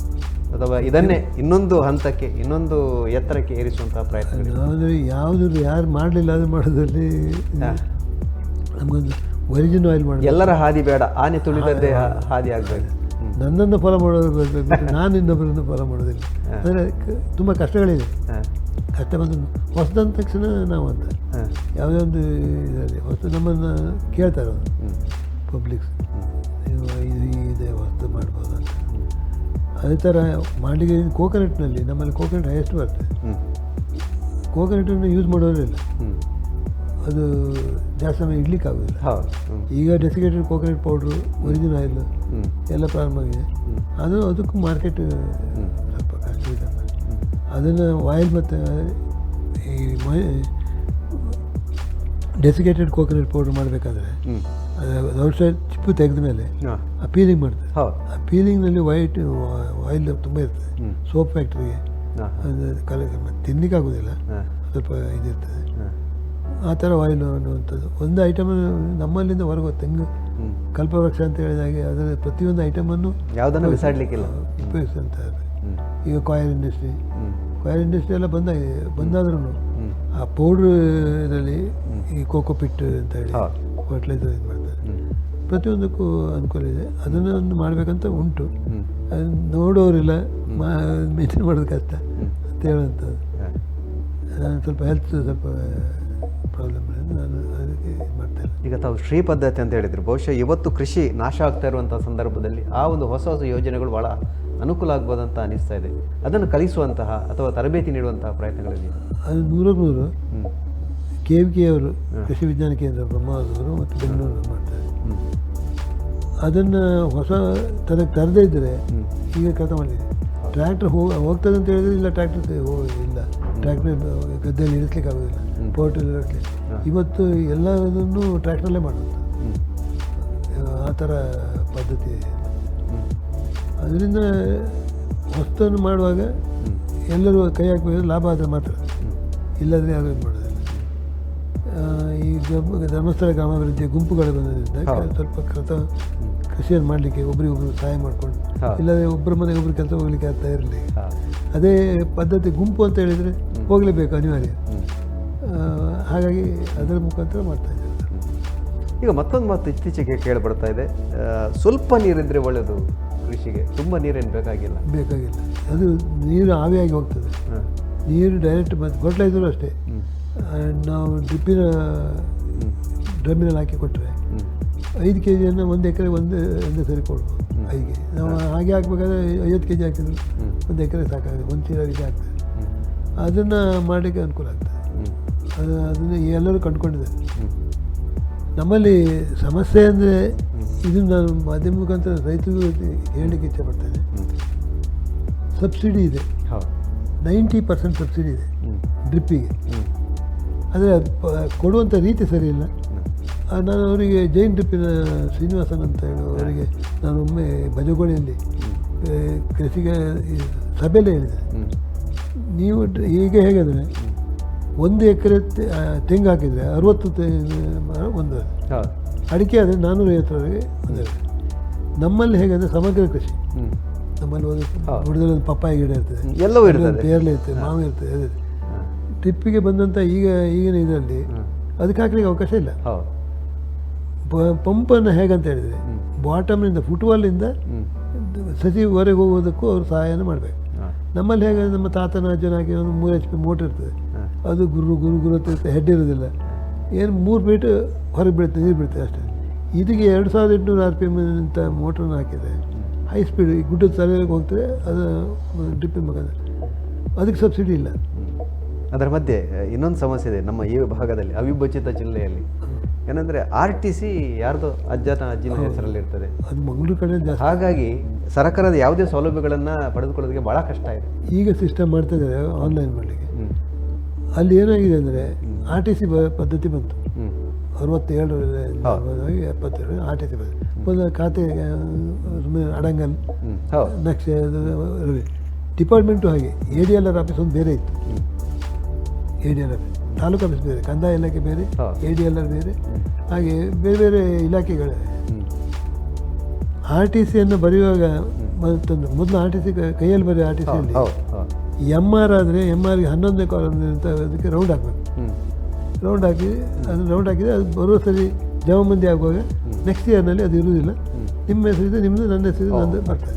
ಅಥವಾ ಇದನ್ನೇ ಇನ್ನೊಂದು ಹಂತಕ್ಕೆ, ಇನ್ನೊಂದು ಎತ್ತರಕ್ಕೆ ಏರಿಸುವಂತಹ ಪ್ರಯತ್ನ? ಯಾರು ಮಾಡಲಿಲ್ಲ ಅದು ಮಾಡೋದ್ರಲ್ಲಿ ನಮಗೊಂದು ಒರಿಜಿನ್ ಆಯಿಲ್ ಮಾಡಿ. ಎಲ್ಲರ ಹಾದಿ ಬೇಡ, ಆನೆ ತುಳಿದದ್ದೇ ಹಾದಿ ಆಗಬೇಕು. ನನ್ನನ್ನು ಫಾಲೋ ಮಾಡೋದು ಬೇಕು, ನಾನು ಇನ್ನೊಬ್ಬರನ್ನು ಫಾಲೋ ಮಾಡೋದಿಲ್ಲ. ಅಂದರೆ ತುಂಬ ಕಷ್ಟಗಳಿದೆ. ಕಷ್ಟ ಬಂದು ಹೊಸದಂದ ತಕ್ಷಣ ನಾವು ಅಂತ ಯಾವುದೇ ಒಂದು ಇದರಲ್ಲಿ ಹೊಸ ನಮ್ಮನ್ನು ಕೇಳ್ತಾರೆ ಅವರು ಪಬ್ಲಿಕ್ಸ್, ಇದೆ ಹೊಸ ಮಾಡ್ಬೋದು ಅಂತ. ಅದೇ ಥರ ಮಾಡಲಿಕ್ಕೆ ಕೋಕೋನಟ್ನಲ್ಲಿ ನಮ್ಮಲ್ಲಿ ಕೋಕೋನಟ್ ಹೈಯೆಸ್ಟ್ ಬರ್ತದೆ. ಕೋಕೋನಟನ್ನು ಯೂಸ್ ಮಾಡೋದಿಲ್ಲ, ಅದು ಜಾಸ್ತಿ ಸಮಯ ಇಡ್ಲಿಕ್ಕಾಗೋದಿಲ್ಲ. ಈಗ desiccated coconut powder, origin oil ಎಲ್ಲ ಪ್ರಾರಂಭ ಆಗಿದೆ. ಅದಕ್ಕೂ ಮಾರ್ಕೆಟ್ ಸ್ವಲ್ಪ ಕಷ್ಟ ಇದೆ. ಅದನ್ನು ಆಯಿಲ್ ಮತ್ತು ಈ ಡೆಸಿಕೇಟೆಡ್ ಕೋಕೋನಟ್ ಪೌಡ್ರ್ ಮಾಡಬೇಕಾದ್ರೆ ಔಟ್ಸೈಡ್ ಚಿಪ್ಪು ತೆಗೆದ ಮೇಲೆ ಆ ಪೀಲಿಂಗ್ ಮಾಡ್ತಾರೆ. ಆ ಪೀಲಿಂಗ್ನಲ್ಲಿ ವೈಟ್ ಆಯಿಲ್ ತುಂಬ ಇರ್ತದೆ. ಸೋಪ್ ಫ್ಯಾಕ್ಟ್ರಿಗೆ ಅದು ತಿನ್ನಲಿಕ್ಕೆ ಆಗೋದಿಲ್ಲ, ಸ್ವಲ್ಪ ಇದಿರ್ತದೆ. ಆ ಥರ ಆಯಿಲ್ ಅನ್ನುವಂಥದ್ದು ಒಂದು ಐಟಮನ್ನು ನಮ್ಮಲ್ಲಿಂದ ಹೊರಗೆ ತೆಂಗು ಕಲ್ಪವೃಕ್ಷ ಅಂತ ಹೇಳಿದಾಗೆ ಅದರ ಪ್ರತಿಯೊಂದು ಐಟಮನ್ನು ಯಾವುದನ್ನು ಬಿಸಾಡಲಿಕ್ಕಿಲ್ಲ ಉಪಯೋಗಿಸ್ತಾ ಇದ್ದಾರೆ. ಈಗ ಕಾಯಿಲ್ ಇಂಡಸ್ಟ್ರಿ ಎಲ್ಲ ಬಂದಾದ್ರೂ ಆ ಪೌಡ್ರ್ ಇದರಲ್ಲಿ ಈ ಕೋಕೋಪಿಟ್ ಅಂತ ಹೇಳಿ ಫರ್ಟಿಲೈಸರ್ ಇದು ಮಾಡ್ತಾರೆ. ಪ್ರತಿಯೊಂದಕ್ಕೂ ಅನುಕೂಲ ಇದೆ. ಅದನ್ನು ಮಾಡಬೇಕಂತ ಉಂಟು. ಅದನ್ನು ನೋಡೋರಿಲ್ಲ, ಮೇಂಟೈನ್ ಮಾಡೋದು ಕಷ್ಟ ಅಂತ ಹೇಳುವಂಥದ್ದು. ಸ್ವಲ್ಪ ಹೆಲ್ತ್ ಸ್ವಲ್ಪ ಪ್ರಾಬ್ಲಮ್ ಇದೆ, ನಾನು ಅದಕ್ಕೆ ಮಾಡ್ತೇನೆ. ಈಗ ತಾವು ಶ್ರೀ ಪದ್ಧತಿ ಅಂತ ಹೇಳಿದ್ರು, ಬಹುಶಃ ಇವತ್ತು ಕೃಷಿ ನಾಶ ಆಗ್ತಾ ಇರುವಂಥ ಸಂದರ್ಭದಲ್ಲಿ ಆ ಒಂದು ಹೊಸ ಹೊಸ ಯೋಜನೆಗಳು ಭಾಳ ಅನುಕೂಲ ಆಗ್ಬೋದಂತ ಅನಿಸ್ತಾ ಇದೆ. ಅದನ್ನು ಕಲಿಸುವಂತಹ ಅಥವಾ ತರಬೇತಿ ನೀಡುವಂತಹ ಪ್ರಯತ್ನಗಳಿದೆ. ಅದು 100 KVK ಅವರು ಕೃಷಿ ವಿಜ್ಞಾನ ಕೇಂದ್ರ ಬ್ರಹ್ಮಾವರದವರು ಮತ್ತು ಬೆಂಗಳೂರು ಮಾಡ್ತಾರೆ. ಅದನ್ನು ಹೊಸ ತರದೇ ಇದ್ದರೆ ಈಗ ಕೆಲಸ ಮಾಡಿದೆ. ಟ್ರ್ಯಾಕ್ಟರ್ ಹೋಗ್ತದೆ ಅಂತ ಹೇಳಿದ್ರೆ ಇಲ್ಲ, ಟ್ರ್ಯಾಕ್ಟರ್ ಇಲ್ಲ, ಟ್ರ್ಯಾಕ್ಟರ್ ಗದ್ದೆಯಲ್ಲಿ ಇಳಿಸ್ಲಿಕ್ಕೆ ಆಗೋದಿಲ್ಲ, ಪೋರ್ಟಲ್ಲಿ ಇಳಿಸ್ಲಿಕ್ಕೆ. ಇವತ್ತು ಎಲ್ಲದನ್ನು ಟ್ರ್ಯಾಕ್ಟರಲ್ಲೇ ಮಾಡೋದು, ಆ ಥರ ಪದ್ಧತಿ. ಅದರಿಂದ ಹೊಸತನ್ನು ಮಾಡುವಾಗ ಎಲ್ಲರೂ ಕೈ ಹಾಕಬೇಕು, ಲಾಭ ಆದರೆ ಮಾತ್ರ, ಇಲ್ಲದ್ರೆ ಯಾರು ಇದು ಮಾಡೋದಿಲ್ಲ. ಈ ಧರ್ಮಸ್ಥಳ ಗ್ರಾಮಾಭಿವೃದ್ಧಿಯ ಗುಂಪುಗಳು ಬಂದಿದ್ದರಿಂದ ಸ್ವಲ್ಪ ಕೃಷಿಯನ್ನು ಮಾಡಲಿಕ್ಕೆ ಒಬ್ರಿಗೊಬ್ರು ಸಹಾಯ ಮಾಡಿಕೊಂಡು, ಇಲ್ಲದೆ ಒಬ್ಬರ ಮನೆಗೆ ಒಬ್ಬರು ಕೆಲಸ ಹೋಗ್ಲಿಕ್ಕೆ ಆಗ್ತಾ ಇರಲಿ. ಅದೇ ಪದ್ಧತಿ ಗುಂಪು ಅಂತ ಹೇಳಿದರೆ ಹೋಗಲೇಬೇಕು, ಅನಿವಾರ್ಯ. ಹಾಗಾಗಿ ಅದರ ಮುಖಾಂತರ ಮಾಡ್ತಾ ಇದ್ದಾರೆ. ಈಗ ಮತ್ತೊಂದು ಮಾತು ಇತ್ತೀಚೆಗೆ ಕೇಳಿಬರ್ತಾ ಇದೆ, ಸ್ವಲ್ಪ ನೀರಿದ್ರೆ ಒಳ್ಳೆಯದು ಕೃಷಿಗೆ, ತುಂಬ ನೀರೇನು ಬೇಕಾಗಿಲ್ಲ. ಅದು ನೀರು ಆವಿಯಾಗಿ ಹೋಗ್ತದೆ. ನೀರು ಡೈರೆಕ್ಟ್ ಮತ್ತು ಫರ್ಟಿಲೈಸರು ಅಷ್ಟೇ. ನಾವು ಡ್ರಮ್ಮಿನಲ್ಲಿ ಹಾಕಿ ಕೊಟ್ಟರೆ 5 kg 1 ಎಕರೆ ಒಂದೇ ಸರಿ ಕೊಡ್ಬೋದು. 5 kg ನಾವು ಹಾಗೆ ಹಾಕ್ಬೇಕಾದ್ರೆ 50 kg ಹಾಕಿದ್ರು 1 ಎಕರೆ ಸಾಕಾಗುತ್ತೆ, 1 ಚೀಲ ಇದು ಆಗ್ತದೆ. ಅದನ್ನು ಮಾಡಲಿಕ್ಕೆ ಅನುಕೂಲ ಆಗ್ತದೆ. ಅದನ್ನು ಎಲ್ಲರೂ ಕಂಡುಕೊಂಡಿದ್ದಾರೆ. ನಮ್ಮಲ್ಲಿ ಸಮಸ್ಯೆ ಅಂದರೆ ಇದನ್ನು ನಾನು ಮಾಧ್ಯಮ ಮುಖಾಂತರ ರೈತರಿಗೂ ಹೇಳಲಿಕ್ಕೆ ಇಷ್ಟಪಡ್ತೇನೆ. ಸಬ್ಸಿಡಿ ಇದೆ, 90% ಸಬ್ಸಿಡಿ ಇದೆ ಡ್ರಿಪ್ಪಿಗೆ. ಆದರೆ ಕೊಡುವಂಥ ರೀತಿ ಸರಿ ಇಲ್ಲ. ನಾನು ಅವರಿಗೆ ಜೈನ್ ಡ್ರಿಪ್ಪಿನ ಶ್ರೀನಿವಾಸನ್ ಅಂತ ಹೇಳಿ ಅವರಿಗೆ ನಾನು ಒಮ್ಮೆ ಬಜಗೋಳಿಯಲ್ಲಿ ಕೃಷಿಗೆ ಸಭೆಯಲ್ಲೇ ಹೇಳಿದೆ, ನೀವು ಹೀಗೆ ಹೇಗೆಂದರೆ 1 ಎಕರೆ ತೆಂಗು ಹಾಕಿದರೆ 60 ಮರ ಒಂದು ಅಡಿಕೆ ಆದರೆ 450 ಒಂದು ಎಕರೆ. ನಮ್ಮಲ್ಲಿ ಹೇಗೆಂದರೆ ಸಮಗ್ರ ಕೃಷಿ. ನಮ್ಮಲ್ಲಿ ಒಂದು ಪಪ್ಪಾಯಿ ಗಿಡ ಇರ್ತದೆ, ಎಲ್ಲವೂ ಇರ್ತದೆ, ಪೇರ್ಲೆ ಇರ್ತದೆ, ಮಾವು ಇರ್ತದೆ. ಅದೇ ಡ್ರಿಪ್ಪಿಗೆ ಬಂದಂಥ ಈಗಿನ ಇದರಲ್ಲಿ ಅದಕ್ಕೆ ಹಾಕ್ಲಿಕ್ಕೆ ಅವಕಾಶ ಇಲ್ಲ. ಪಂಪನ್ನು ಹೇಗಂತ ಹೇಳಿದರೆ ಬಾಟಮ್ನಿಂದ ಫುಟ್ಬಾಲಿಂದ ಸಸಿವರೆಗೆ ಹೋಗೋದಕ್ಕೂ ಅವರು ಸಹಾಯನ ಮಾಡಬೇಕು. ನಮ್ಮಲ್ಲಿ ಹೇಗೆ ನಮ್ಮ ತಾತನ ಅಜ್ಜನಾಗಿ ಒಂದು 3 HP ಮೋಟ್ರ್ ಇರ್ತದೆ, ಅದು ಗುರು ಇರ್ತದೆ, ಹೆಡ್ ಇರೋದಿಲ್ಲ, ಏನು 3 ಫೀಟ್ ಹೊರಗೆ ಬೀಳುತ್ತೆ, ನೀರು ಬೀಳುತ್ತೆ ಅಷ್ಟೇ. ಇದಕ್ಕೆ 2800 RPM ಅಂತ ಮೋಟ್ರನ್ನ ಹಾಕಿದರೆ ಹೈ ಸ್ಪೀಡ್ ಗುಡ್ಡದ ತಲೆಗೆ ಹೋಗ್ತದೆ. ಅದು ಡ್ರಿಪ್ಪಿನ ಮುಖಾಂತರ ಅದಕ್ಕೆ ಸಬ್ಸಿಡಿ ಇಲ್ಲ. ಅದರ ಮಧ್ಯೆ ಇನ್ನೊಂದು ಸಮಸ್ಯೆ ಇದೆ ನಮ್ಮ ಈ ಭಾಗದಲ್ಲಿ, ಅವಿಭಜಿತ ಜಿಲ್ಲೆಯಲ್ಲಿ. ಏನಂದರೆ RTC ಯಾರ್ದು ಅಜ್ಜಿನ ಹೆಸರಲ್ಲಿ ಇರ್ತದೆ, ಅದು ಮಂಗಳೂರು ಕಡೆ ಜಾಸ್ತಿ. ಹಾಗಾಗಿ ಸರ್ಕಾರದ ಯಾವುದೇ ಸೌಲಭ್ಯಗಳನ್ನು ಪಡೆದುಕೊಳ್ಳೋದಕ್ಕೆ ಭಾಳ ಕಷ್ಟ ಇದೆ. ಈಗ ಸಿಸ್ಟಮ್ ಮಾಡ್ತಿದ್ದಾರೆ ಆನ್ಲೈನ್ ಮಾಡಲಿಕ್ಕೆ. ಅಲ್ಲಿ ಏನಾಗಿದೆ ಅಂದರೆ RTC ಪದ್ಧತಿ ಬಂತು 67 72 RTC ಪದ್ಧತಿ. ಒಂದು ಖಾತೆ ಸುಮ್ಮನೆ ಅಡಂಗಲ್ ನಕ್ಷೆ ಡಿಪಾರ್ಟ್ಮೆಂಟು ಹಾಗೆ. ADLR ಆಫೀಸ್ ಒಂದು ಬೇರೆ ಇತ್ತು, ADLR ಆಫೀಸ್, ತಾಲೂಕು ಆಫೀಸ್ ಬೇರೆ, ಕಂದಾಯ ಇಲಾಖೆ ಬೇರೆ, ADLR ಬೇರೆ, ಹಾಗೆ ಬೇರೆ ಬೇರೆ ಇಲಾಖೆಗಳಿವೆ. RTCಯನ್ನು ಬರೆಯುವಾಗ ಮೊದಲು RTC ಕೈಯಲ್ಲಿ ಬರೆಯೋ RTCಯಲ್ಲಿ MR ಆದರೆ MRಗೆ 11ನೇ ಕಾಲಮ್ ಅಂತ ಅದಕ್ಕೆ ರೌಂಡ್ ಹಾಕಬೇಕು. ರೌಂಡ್ ಹಾಕಿದರೆ ಅದು ಬರುವ ಸರಿ ಜವಾಬಂದಿ ಆಗುವಾಗ ನೆಕ್ಸ್ಟ್ ಇಯರ್ನಲ್ಲಿ ಅದು ಇರುವುದಿಲ್ಲ. ನಿಮ್ಮ ಹೆಸರಿದೆ ನಿಮ್ಮದು, ನನ್ನ ಹೆಸರಿದೆ ನಂದು ಬರ್ತದೆ.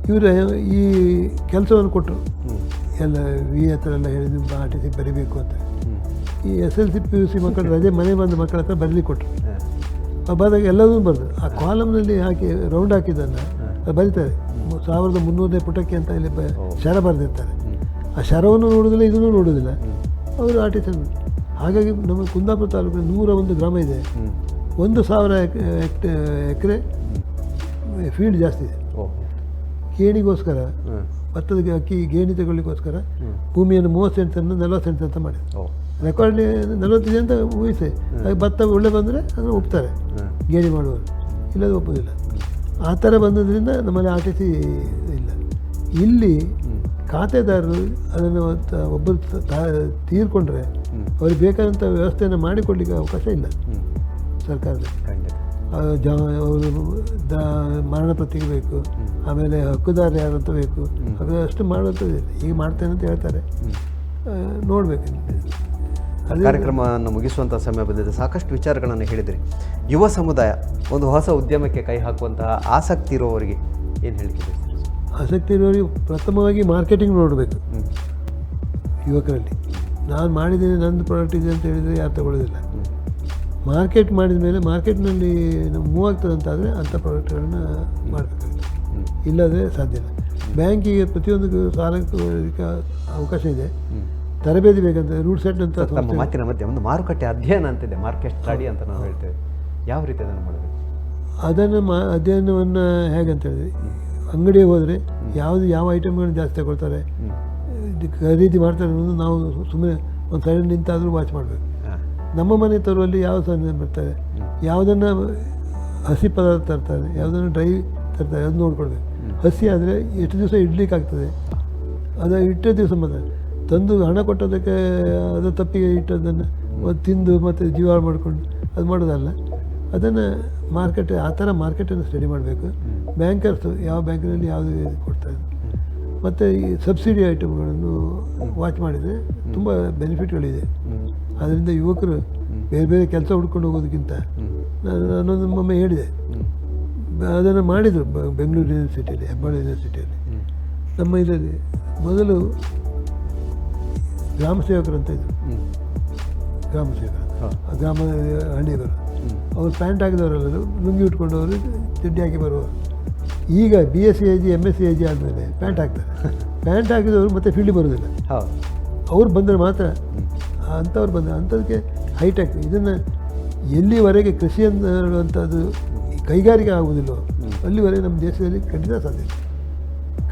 ಇವರು ಈ ಕೆಲಸವನ್ನು ಕೊಟ್ಟರು, ಎಲ್ಲ ಹತ್ರ ಎಲ್ಲ ಹೇಳಿ ನಿಮ್ಮ RTC ಬರೀಬೇಕು ಅಂತ. ಈ SLC PUC ಮಕ್ಕಳು ರಜೆ ಮನೆ ಬಂದ ಮಕ್ಕಳ ಹತ್ರ ಬರಲಿಕ್ಕೆ ಕೊಟ್ಟರು. ಬಂದಾಗ ಎಲ್ಲದೂ ಬರ್ತದೆ. ಆ ಕಾಲಮ್ನಲ್ಲಿ ಹಾಕಿ ರೌಂಡ್ ಹಾಕಿದ್ದನ್ನು ಬರೀತಾರೆ. 1300ನೇ ಪುಟಕ್ಕೆ ಅಂತ ಇಲ್ಲಿ ಶರ ಬರೆದಿರ್ತಾರೆ. ಆ ಶರವನ್ನು ನೋಡೋದಿಲ್ಲ, ಇದನ್ನು ನೋಡೋದಿಲ್ಲ ಅವರು RTC. ಹಾಗಾಗಿ ನಮ್ಮ ಕುಂದಾಪುರ ತಾಲೂಕಿನ 101 ಗ್ರಾಮ ಇದೆ, 1000 ಎಕರೆ ಫೀಲ್ಡ್ ಜಾಸ್ತಿ ಇದೆ. ಗೇಣಿಗೋಸ್ಕರ ಭತ್ತದ ಅಕ್ಕಿ ಗೇಣಿ ತಗೊಳ್ಳಿಕ್ಕೋಸ್ಕರ ಭೂಮಿಯನ್ನು 30 ಸೆಂಟ್ಸನ್ನು 40 ಸೆಂಟ್ಸ್ ಅಂತ ಮಾಡಿದೆ. ರೆಕಾರ್ಡ್ಲಿ 45 ಅಂತ ಊಹಿಸಿ, ಹಾಗೆ ಭತ್ತ ಒಳ್ಳೆ ಬಂದರೆ ಅದನ್ನು ಒಪ್ತಾರೆ ಗೇಣಿ ಮಾಡುವರು, ಇಲ್ಲದ ಒಪ್ಪೋದಿಲ್ಲ. ಆ ಥರ ಬಂದದ್ರಿಂದ ನಮ್ಮಲ್ಲಿ RTC ಇಲ್ಲ. ಇಲ್ಲಿ ಖಾತೆದಾರರು ಅದನ್ನು ಒಬ್ಬರು ತೀರ್ಕೊಂಡ್ರೆ ಅವ್ರಿಗೆ ಬೇಕಾದಂಥ ವ್ಯವಸ್ಥೆಯನ್ನು ಮಾಡಿಕೊಡ್ಲಿಕ್ಕೆ ಅವಕಾಶ ಇಲ್ಲ ಸರ್ಕಾರದಲ್ಲಿ. ಅವರು ಮರಣ ಪತ್ರಿಕೆ ಬೇಕು, ಆಮೇಲೆ ಹಕ್ಕುದಾರ ಯಾರಂತ ಬೇಕು, ಅಷ್ಟು ಮಾಡುವಂಥದ್ದು ಈಗ ಮಾಡ್ತೇನೆ ಅಂತ ಹೇಳ್ತಾರೆ. ನೋಡಬೇಕು. ಕಾರ್ಯಕ್ರಮವನ್ನು ಮುಗಿಸುವಂಥ ಸಮಯ ಬಂದಿದೆ. ಸಾಕಷ್ಟು ವಿಚಾರಗಳನ್ನು ಹೇಳಿದಿರಿ. ಯುವ ಸಮುದಾಯ ಒಂದು ಹೊಸ ಉದ್ಯಮಕ್ಕೆ ಕೈ ಹಾಕುವಂತಹ ಆಸಕ್ತಿ ಇರುವವರಿಗೆ ಏನು ಹೇಳಿಕೆ? ಆಸಕ್ತಿ ಇರುವವರಿಗೆ ಪ್ರಥಮವಾಗಿ ಮಾರ್ಕೆಟಿಂಗ್ ನೋಡಬೇಕು. ಯುವಕರಲ್ಲಿ ನಾನು ಮಾಡಿದ್ದೇನೆ, ನಂದು ಪ್ರಾಡಕ್ಟ್ ಇದೆ ಅಂತ ಹೇಳಿದರೆ ಯಾರು ತಗೊಳ್ಳೋದಿಲ್ಲ. ಮಾರ್ಕೆಟ್ ಮಾಡಿದ ಮೇಲೆ ಮಾರ್ಕೆಟ್ನಲ್ಲಿ ಮೂವ್ ಆಗ್ತದೆ ಅಂತಾದರೆ ಅಂಥ ಪ್ರಾಡಕ್ಟ್ಗಳನ್ನು ಮಾಡಬೇಕಾಗುತ್ತೆ, ಇಲ್ಲದ್ರೆ ಸಾಧ್ಯ ಇಲ್ಲ. ಬ್ಯಾಂಕಿಗೆ ಪ್ರತಿಯೊಂದು ಸಾಲಕ್ಕೆ ಅವಕಾಶ ಇದೆ. ತರಬೇತಿ ಬೇಕಂತ ರೂಟ್ ಸೆಟ್ ಅಂತ ನಮ್ಮ ಮಾತಿನ ಮಧ್ಯೆ ಒಂದು ಮಾರುಕಟ್ಟೆ ಅಧ್ಯಯನ ಅಂತಿದೆ, ಮಾರ್ಕೆಟ್ ಸ್ಟಡಿ ಅಂತ ನಾವು ಹೇಳ್ತೇವೆ. ಯಾವ ರೀತಿ ಅದನ್ನು ಮಾಡಬೇಕು? ಅದನ್ನು ಅಧ್ಯಯನವನ್ನು ಹೇಗಂತ ಹೇಳಿದ್ರೆ, ಅಂಗಡಿಗೆ ಹೋದರೆ ಯಾವ ಐಟಮ್ಗಳನ್ನ ಜಾಸ್ತಿ ತಗೊಳ್ತಾರೆ, ಖರೀದಿ ಮಾಡ್ತಾರೆ ಅನ್ನೋದು ನಾವು ಸುಮ್ಮನೆ ಒಂದು ಸೈಡ್ ನಿಂತಾದರೂ ವಾಚ್ ಮಾಡಬೇಕು. ನಮ್ಮ ಮನೆ ತರುವಲ್ಲಿ ಯಾವ ಸಾಧನೆ ಬರ್ತಾರೆ, ಯಾವುದನ್ನು ಹಸಿ ಪದಾರ್ಥ ತರ್ತಾರೆ, ಯಾವುದನ್ನು ಡ್ರೈ ತರ್ತಾರೆ, ಅದು ನೋಡ್ಕೊಳ್ಬೇಕು. ಹಸಿ ಆದರೆ ಎಷ್ಟು ದಿವಸ ಇಡ್ಲಿಕ್ಕಾಗ್ತದೆ, ಅದು ಇಟ್ಟ ದಿವಸ ಮಾತ್ರ ತಂದು ಹಣ ಕೊಟ್ಟೋದಕ್ಕೆ ಅದು ತಪ್ಪಿಗೆ ಇಟ್ಟದನ್ನು ತಿಂದು ಮತ್ತು ಜೀವ ಮಾಡಿಕೊಂಡು ಅದು ಮಾಡೋದಲ್ಲ. ಅದನ್ನು ಮಾರ್ಕೆಟ್ ಆ ಥರ ಮಾರ್ಕೆಟನ್ನು ಸ್ಟಡಿ ಮಾಡಬೇಕು. ಬ್ಯಾಂಕರ್ಸು ಯಾವ ಬ್ಯಾಂಕಿನಲ್ಲಿ ಯಾವುದು ಕೊಡ್ತಾರೆ, ಮತ್ತು ಈ ಸಬ್ಸಿಡಿ ಐಟಮ್ಗಳನ್ನು ವಾಚ್ ಮಾಡಿದರೆ ತುಂಬ ಬೆನಿಫಿಟ್ಗಳಿದೆ. ಅದರಿಂದ ಯುವಕರು ಬೇರೆ ಬೇರೆ ಕೆಲಸ ಹುಡ್ಕೊಂಡು ಹೋಗೋದಕ್ಕಿಂತ ನಾನೊಂದು ಒಮ್ಮೆ ಹೇಳಿದೆ, ಅದನ್ನು ಮಾಡಿದರು ಬೆಂಗಳೂರು ಯೂನಿವರ್ಸಿಟಿಯಲ್ಲಿ, ಹೆಬ್ಬಾಳ ಯೂನಿವರ್ಸಿಟಿಯಲ್ಲಿ. ನಮ್ಮ ಇದರಲ್ಲಿ ಮೊದಲು ಗ್ರಾಮ ಸೇವಕರು ಅಂತ ಇದ್ದರು, ಗ್ರಾಮ ಸೇವಕರು ಗ್ರಾಮದ ಹಳ್ಳಿಗರು. ಅವ್ರು ಪ್ಯಾಂಟ್ ಹಾಕಿದವರೆಲ್ಲ ಲುಂಗಿ ಉಟ್ಕೊಂಡವರು ಚಡ್ಡಿ ಹಾಕಿ ಬರುವವರು. ಈಗ BSc AG MSc AG ಆದಮೇಲೆ ಪ್ಯಾಂಟ್ ಹಾಕ್ತಾರೆ. ಪ್ಯಾಂಟ್ ಹಾಕಿದವರು ಮತ್ತೆ ಫೀಲ್ಡ್ ಬರೋದಿಲ್ಲ. ಅವ್ರು ಬಂದರೆ ಮಾತ್ರ ಅಂಥವ್ರು ಬಂದರೆ ಅಂಥದಕ್ಕೆ ಹೈಟೆಕ್. ಇದನ್ನು ಎಲ್ಲಿವರೆಗೆ ಕೃಷಿ ಅಂತ ಹೇಳುವಂಥದ್ದು ಕೈಗಾರಿಕೆ ಆಗುವುದಿಲ್ಲೋ ಅಲ್ಲಿವರೆಗೆ ನಮ್ಮ ದೇಶದಲ್ಲಿ ಖಂಡಿತ ಸಾಧ್ಯ.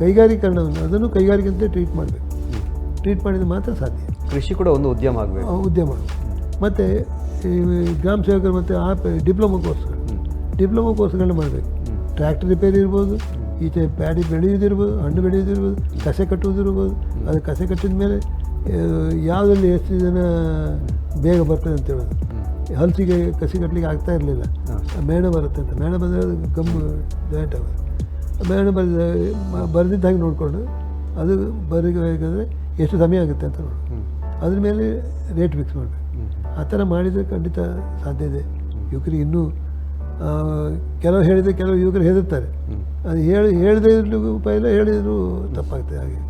ಕೈಗಾರೀಕರಣವನ್ನು ಅದನ್ನು ಕೈಗಾರಿಕೆ ಅಂತ ಟ್ರೀಟ್ ಮಾಡಬೇಕು. ಟ್ರೀಟ್ ಮಾಡಿದರೆ ಮಾತ್ರ ಸಾಧ್ಯ. ಕೃಷಿ ಕೂಡ ಒಂದು ಉದ್ಯಮ ಆಗಬೇಕು. ಉದ್ಯಮ. ಮತ್ತು ಗ್ರಾಮ ಸೇವಕರು ಮತ್ತು ಡಿಪ್ಲೊಮಾ ಕೋರ್ಸ್ಗಳನ್ನ ಮಾಡಬೇಕು. ಟ್ರ್ಯಾಕ್ಟರ್ ರಿಪೇರಿ ಇರ್ಬೋದು, ಈಚೆ ಪ್ಯಾಡಿ ಬೆಳೆಯೋದಿರ್ಬೋದು, ಹಣ್ಣು ಬೆಳೆಯೋದಿರ್ಬೋದು, ಕಸೆ ಕಟ್ಟುವುದಿರ್ಬೋದು. ಅದು ಕಸೆ ಕಟ್ಟಿದ ಮೇಲೆ ಯಾವುದರಲ್ಲಿ ಎಷ್ಟು ಜನ ಬೇಗ ಬರ್ತದೆ ಅಂತ ಹೇಳೋದು. ಹಲಸಿಗೆ ಕಸಿ ಕಟ್ಟಲಿಕ್ಕೆ ಆಗ್ತಾ ಇರಲಿಲ್ಲ, ಮೇಣ ಬರುತ್ತೆ ಅಂತ. ಮೇಣ ಬಂದರೆ ಅದು ಗಮ್ಮು ಜಾಯಿಂಟ್ ಆಗೋದು. ಮೇಣ ಬರೆದಿದ್ದ ಹಾಗೆ ನೋಡಿಕೊಂಡು ಅದು ಬರಬೇಕಾದ್ರೆ ಎಷ್ಟು ಸಮಯ ಆಗುತ್ತೆ ಅಂತ ನೋಡಿ ಅದ್ರ ಮೇಲೆ ರೇಟ್ ಫಿಕ್ಸ್ ಮಾಡಬೇಕು. ಆ ಥರ ಮಾಡಿದರೆ ಖಂಡಿತ ಸಾಧ್ಯ ಇದೆ. ಯುವಕರಿಗೆ ಇನ್ನೂ ಕೆಲವು ಹೇಳಿದರೆ ಕೆಲವು ಯುವಕರು ಹೆದರ್ತಾರೆ. ಅದು ಹೇಳದೇ ಇರಲಿಕ್ಕೂ ಉಪಾಯ ಇಲ್ಲ, ಹೇಳಿದರೂ ತಪ್ಪಾಗ್ತದೆ. ಹಾಗೆ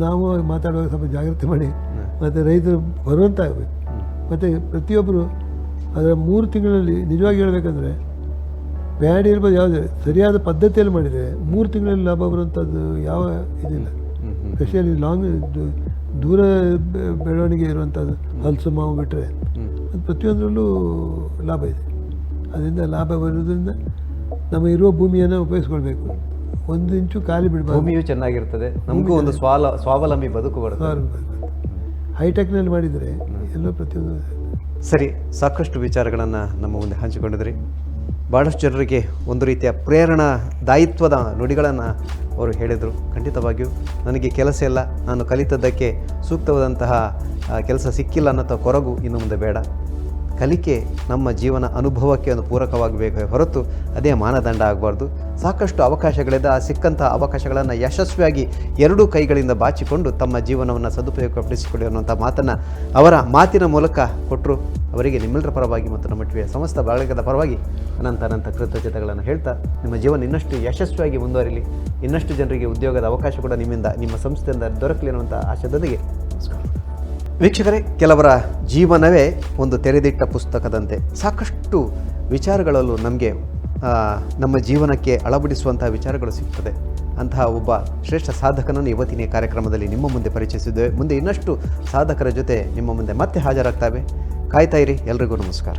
ನಾವು ಮಾತಾಡುವಾಗ ಸ್ವಲ್ಪ ಜಾಗ್ರತೆ ಮಾಡಿ ಮತ್ತು ರೈತರು ಬರುವಂತ ಆಗಬೇಕು. ಮತ್ತು ಪ್ರತಿಯೊಬ್ಬರು ಅದರ 3 ತಿಂಗಳಲ್ಲಿ ನಿಜವಾಗಿ ಹೇಳಬೇಕಂದ್ರೆ ಪ್ಯಾಡಿ ಇರ್ಬೋದು, ಯಾವುದೇ ಸರಿಯಾದ ಪದ್ಧತಿಯಲ್ಲಿ ಮಾಡಿದರೆ 3 ತಿಂಗಳಲ್ಲಿ ಲಾಭ ಬರುವಂಥದ್ದು ಯಾವ ಇದಿಲ್ಲ. ಕೃಷಿಯಲ್ಲಿ ದೂರ ಬೆಳವಣಿಗೆ ಇರುವಂಥದ್ದು ಹಲಸು ಮಾವು ಬಿಟ್ಟರೆ ಅದು ಪ್ರತಿಯೊಂದರಲ್ಲೂ ಲಾಭ ಇದೆ. ಅದರಿಂದ ಲಾಭ ಬರೋದ್ರಿಂದ ನಮ್ಮ ಇರುವ ಭೂಮಿಯನ್ನು ಉಪಯೋಗಿಸ್ಕೊಳ್ಬೇಕು. 1 ಇಂಚು ಖಾಲಿ ಬಿಡಬಾರ್ದು. ಭೂಮಿಯು ಚೆನ್ನಾಗಿರ್ತದೆ, ನಮಗೂ ಒಂದು ಸ್ವಾವಲಂಬಿ ಬದುಕು ಬರುತ್ತೆ. ಹೈಟೆಕ್ನಲ್ಲಿ ಮಾಡಿದರೆ ಎಲ್ಲೋ ಪ್ರತಿಯೊಂದು. ಸರಿ, ಸಾಕಷ್ಟು ವಿಚಾರಗಳನ್ನು ನಮ್ಮ ಮುಂದೆ ಹಂಚಿಕೊಂಡಿದ್ರಿ. ಭಾಳಷ್ಟು ಜನರಿಗೆ ಒಂದು ರೀತಿಯ ಪ್ರೇರಣಾದಾಯಿತ್ವದ ನುಡಿಗಳನ್ನು ಅವರು ಹೇಳಿದರು. ಖಂಡಿತವಾಗಿಯೂ ನನಗೆ ಕೆಲಸ ಇಲ್ಲ, ನಾನು ಕಲಿತದ್ದಕ್ಕೆ ಸೂಕ್ತವಾದಂತಹ ಕೆಲಸ ಸಿಕ್ಕಿಲ್ಲ ಅನ್ನೋ ಕೊರಗು ಇನ್ನು ಮುಂದೆ ಬೇಡ. ಕಲಿಕೆ ನಮ್ಮ ಜೀವನ ಅನುಭವಕ್ಕೆ ಒಂದು ಪೂರಕವಾಗಬೇಕೇ ಹೊರತು ಅದೇ ಮಾನದಂಡ ಆಗಬಾರ್ದು. ಸಾಕಷ್ಟು ಅವಕಾಶಗಳಿಂದ ಆ ಸಿಕ್ಕಂಥ ಅವಕಾಶಗಳನ್ನು ಯಶಸ್ವಿಯಾಗಿ 2 ಕೈಗಳಿಂದ ಬಾಚಿಕೊಂಡು ತಮ್ಮ ಜೀವನವನ್ನು ಸದುಪಯೋಗಪಡಿಸಿಕೊಳ್ಳಿ ಅನ್ನುವಂಥ ಮಾತನ್ನು ಅವರ ಮಾತಿನ ಮೂಲಕ ಕೊಟ್ಟರು. ಅವರಿಗೆ ನಿಮ್ಮೆಲ್ಲರ ಪರವಾಗಿ ಮತ್ತು ನಮ್ಮ ಟಿವಿಯ ಸಮಸ್ತ ಬಳಗದ ಪರವಾಗಿ ಅನಂತ ಕೃತಜ್ಞತೆಗಳನ್ನು ಹೇಳ್ತಾ, ನಿಮ್ಮ ಜೀವನ ಇನ್ನಷ್ಟು ಯಶಸ್ವಿಯಾಗಿ ಮುಂದುವರಿಲಿ, ಇನ್ನಷ್ಟು ಜನರಿಗೆ ಉದ್ಯೋಗದ ಅವಕಾಶ ಕೂಡ ನಿಮ್ಮಿಂದ, ನಿಮ್ಮ ಸಂಸ್ಥೆಯಿಂದ ದೊರಕಲಿ ಅನ್ನುವಂಥ ಆಶಯದೊಂದಿಗೆ ನಮಸ್ಕಾರ. ವೀಕ್ಷಕರೇ, ಕೆಲವರ ಜೀವನವೇ ಒಂದು ತೆರೆದಿಟ್ಟ ಪುಸ್ತಕದಂತೆ. ಸಾಕಷ್ಟು ವಿಚಾರಗಳಲ್ಲೂ ನಮಗೆ ನಮ್ಮ ಜೀವನಕ್ಕೆ ಅಳವಡಿಸುವಂಥ ವಿಚಾರಗಳು ಸಿಗ್ತದೆ. ಅಂತಹ ಒಬ್ಬ ಶ್ರೇಷ್ಠ ಸಾಧಕನನ್ನು ಇವತ್ತಿನ ಕಾರ್ಯಕ್ರಮದಲ್ಲಿ ನಿಮ್ಮ ಮುಂದೆ ಪರಿಚಯಿಸಿದ್ದೇವೆ. ಮುಂದೆ ಇನ್ನಷ್ಟು ಸಾಧಕರ ಜೊತೆ ನಿಮ್ಮ ಮುಂದೆ ಮತ್ತೆ ಹಾಜರಾಗ್ತವೆ. ಕಾಯ್ತಾ ಇರಿ. ಎಲ್ರಿಗೂ ನಮಸ್ಕಾರ.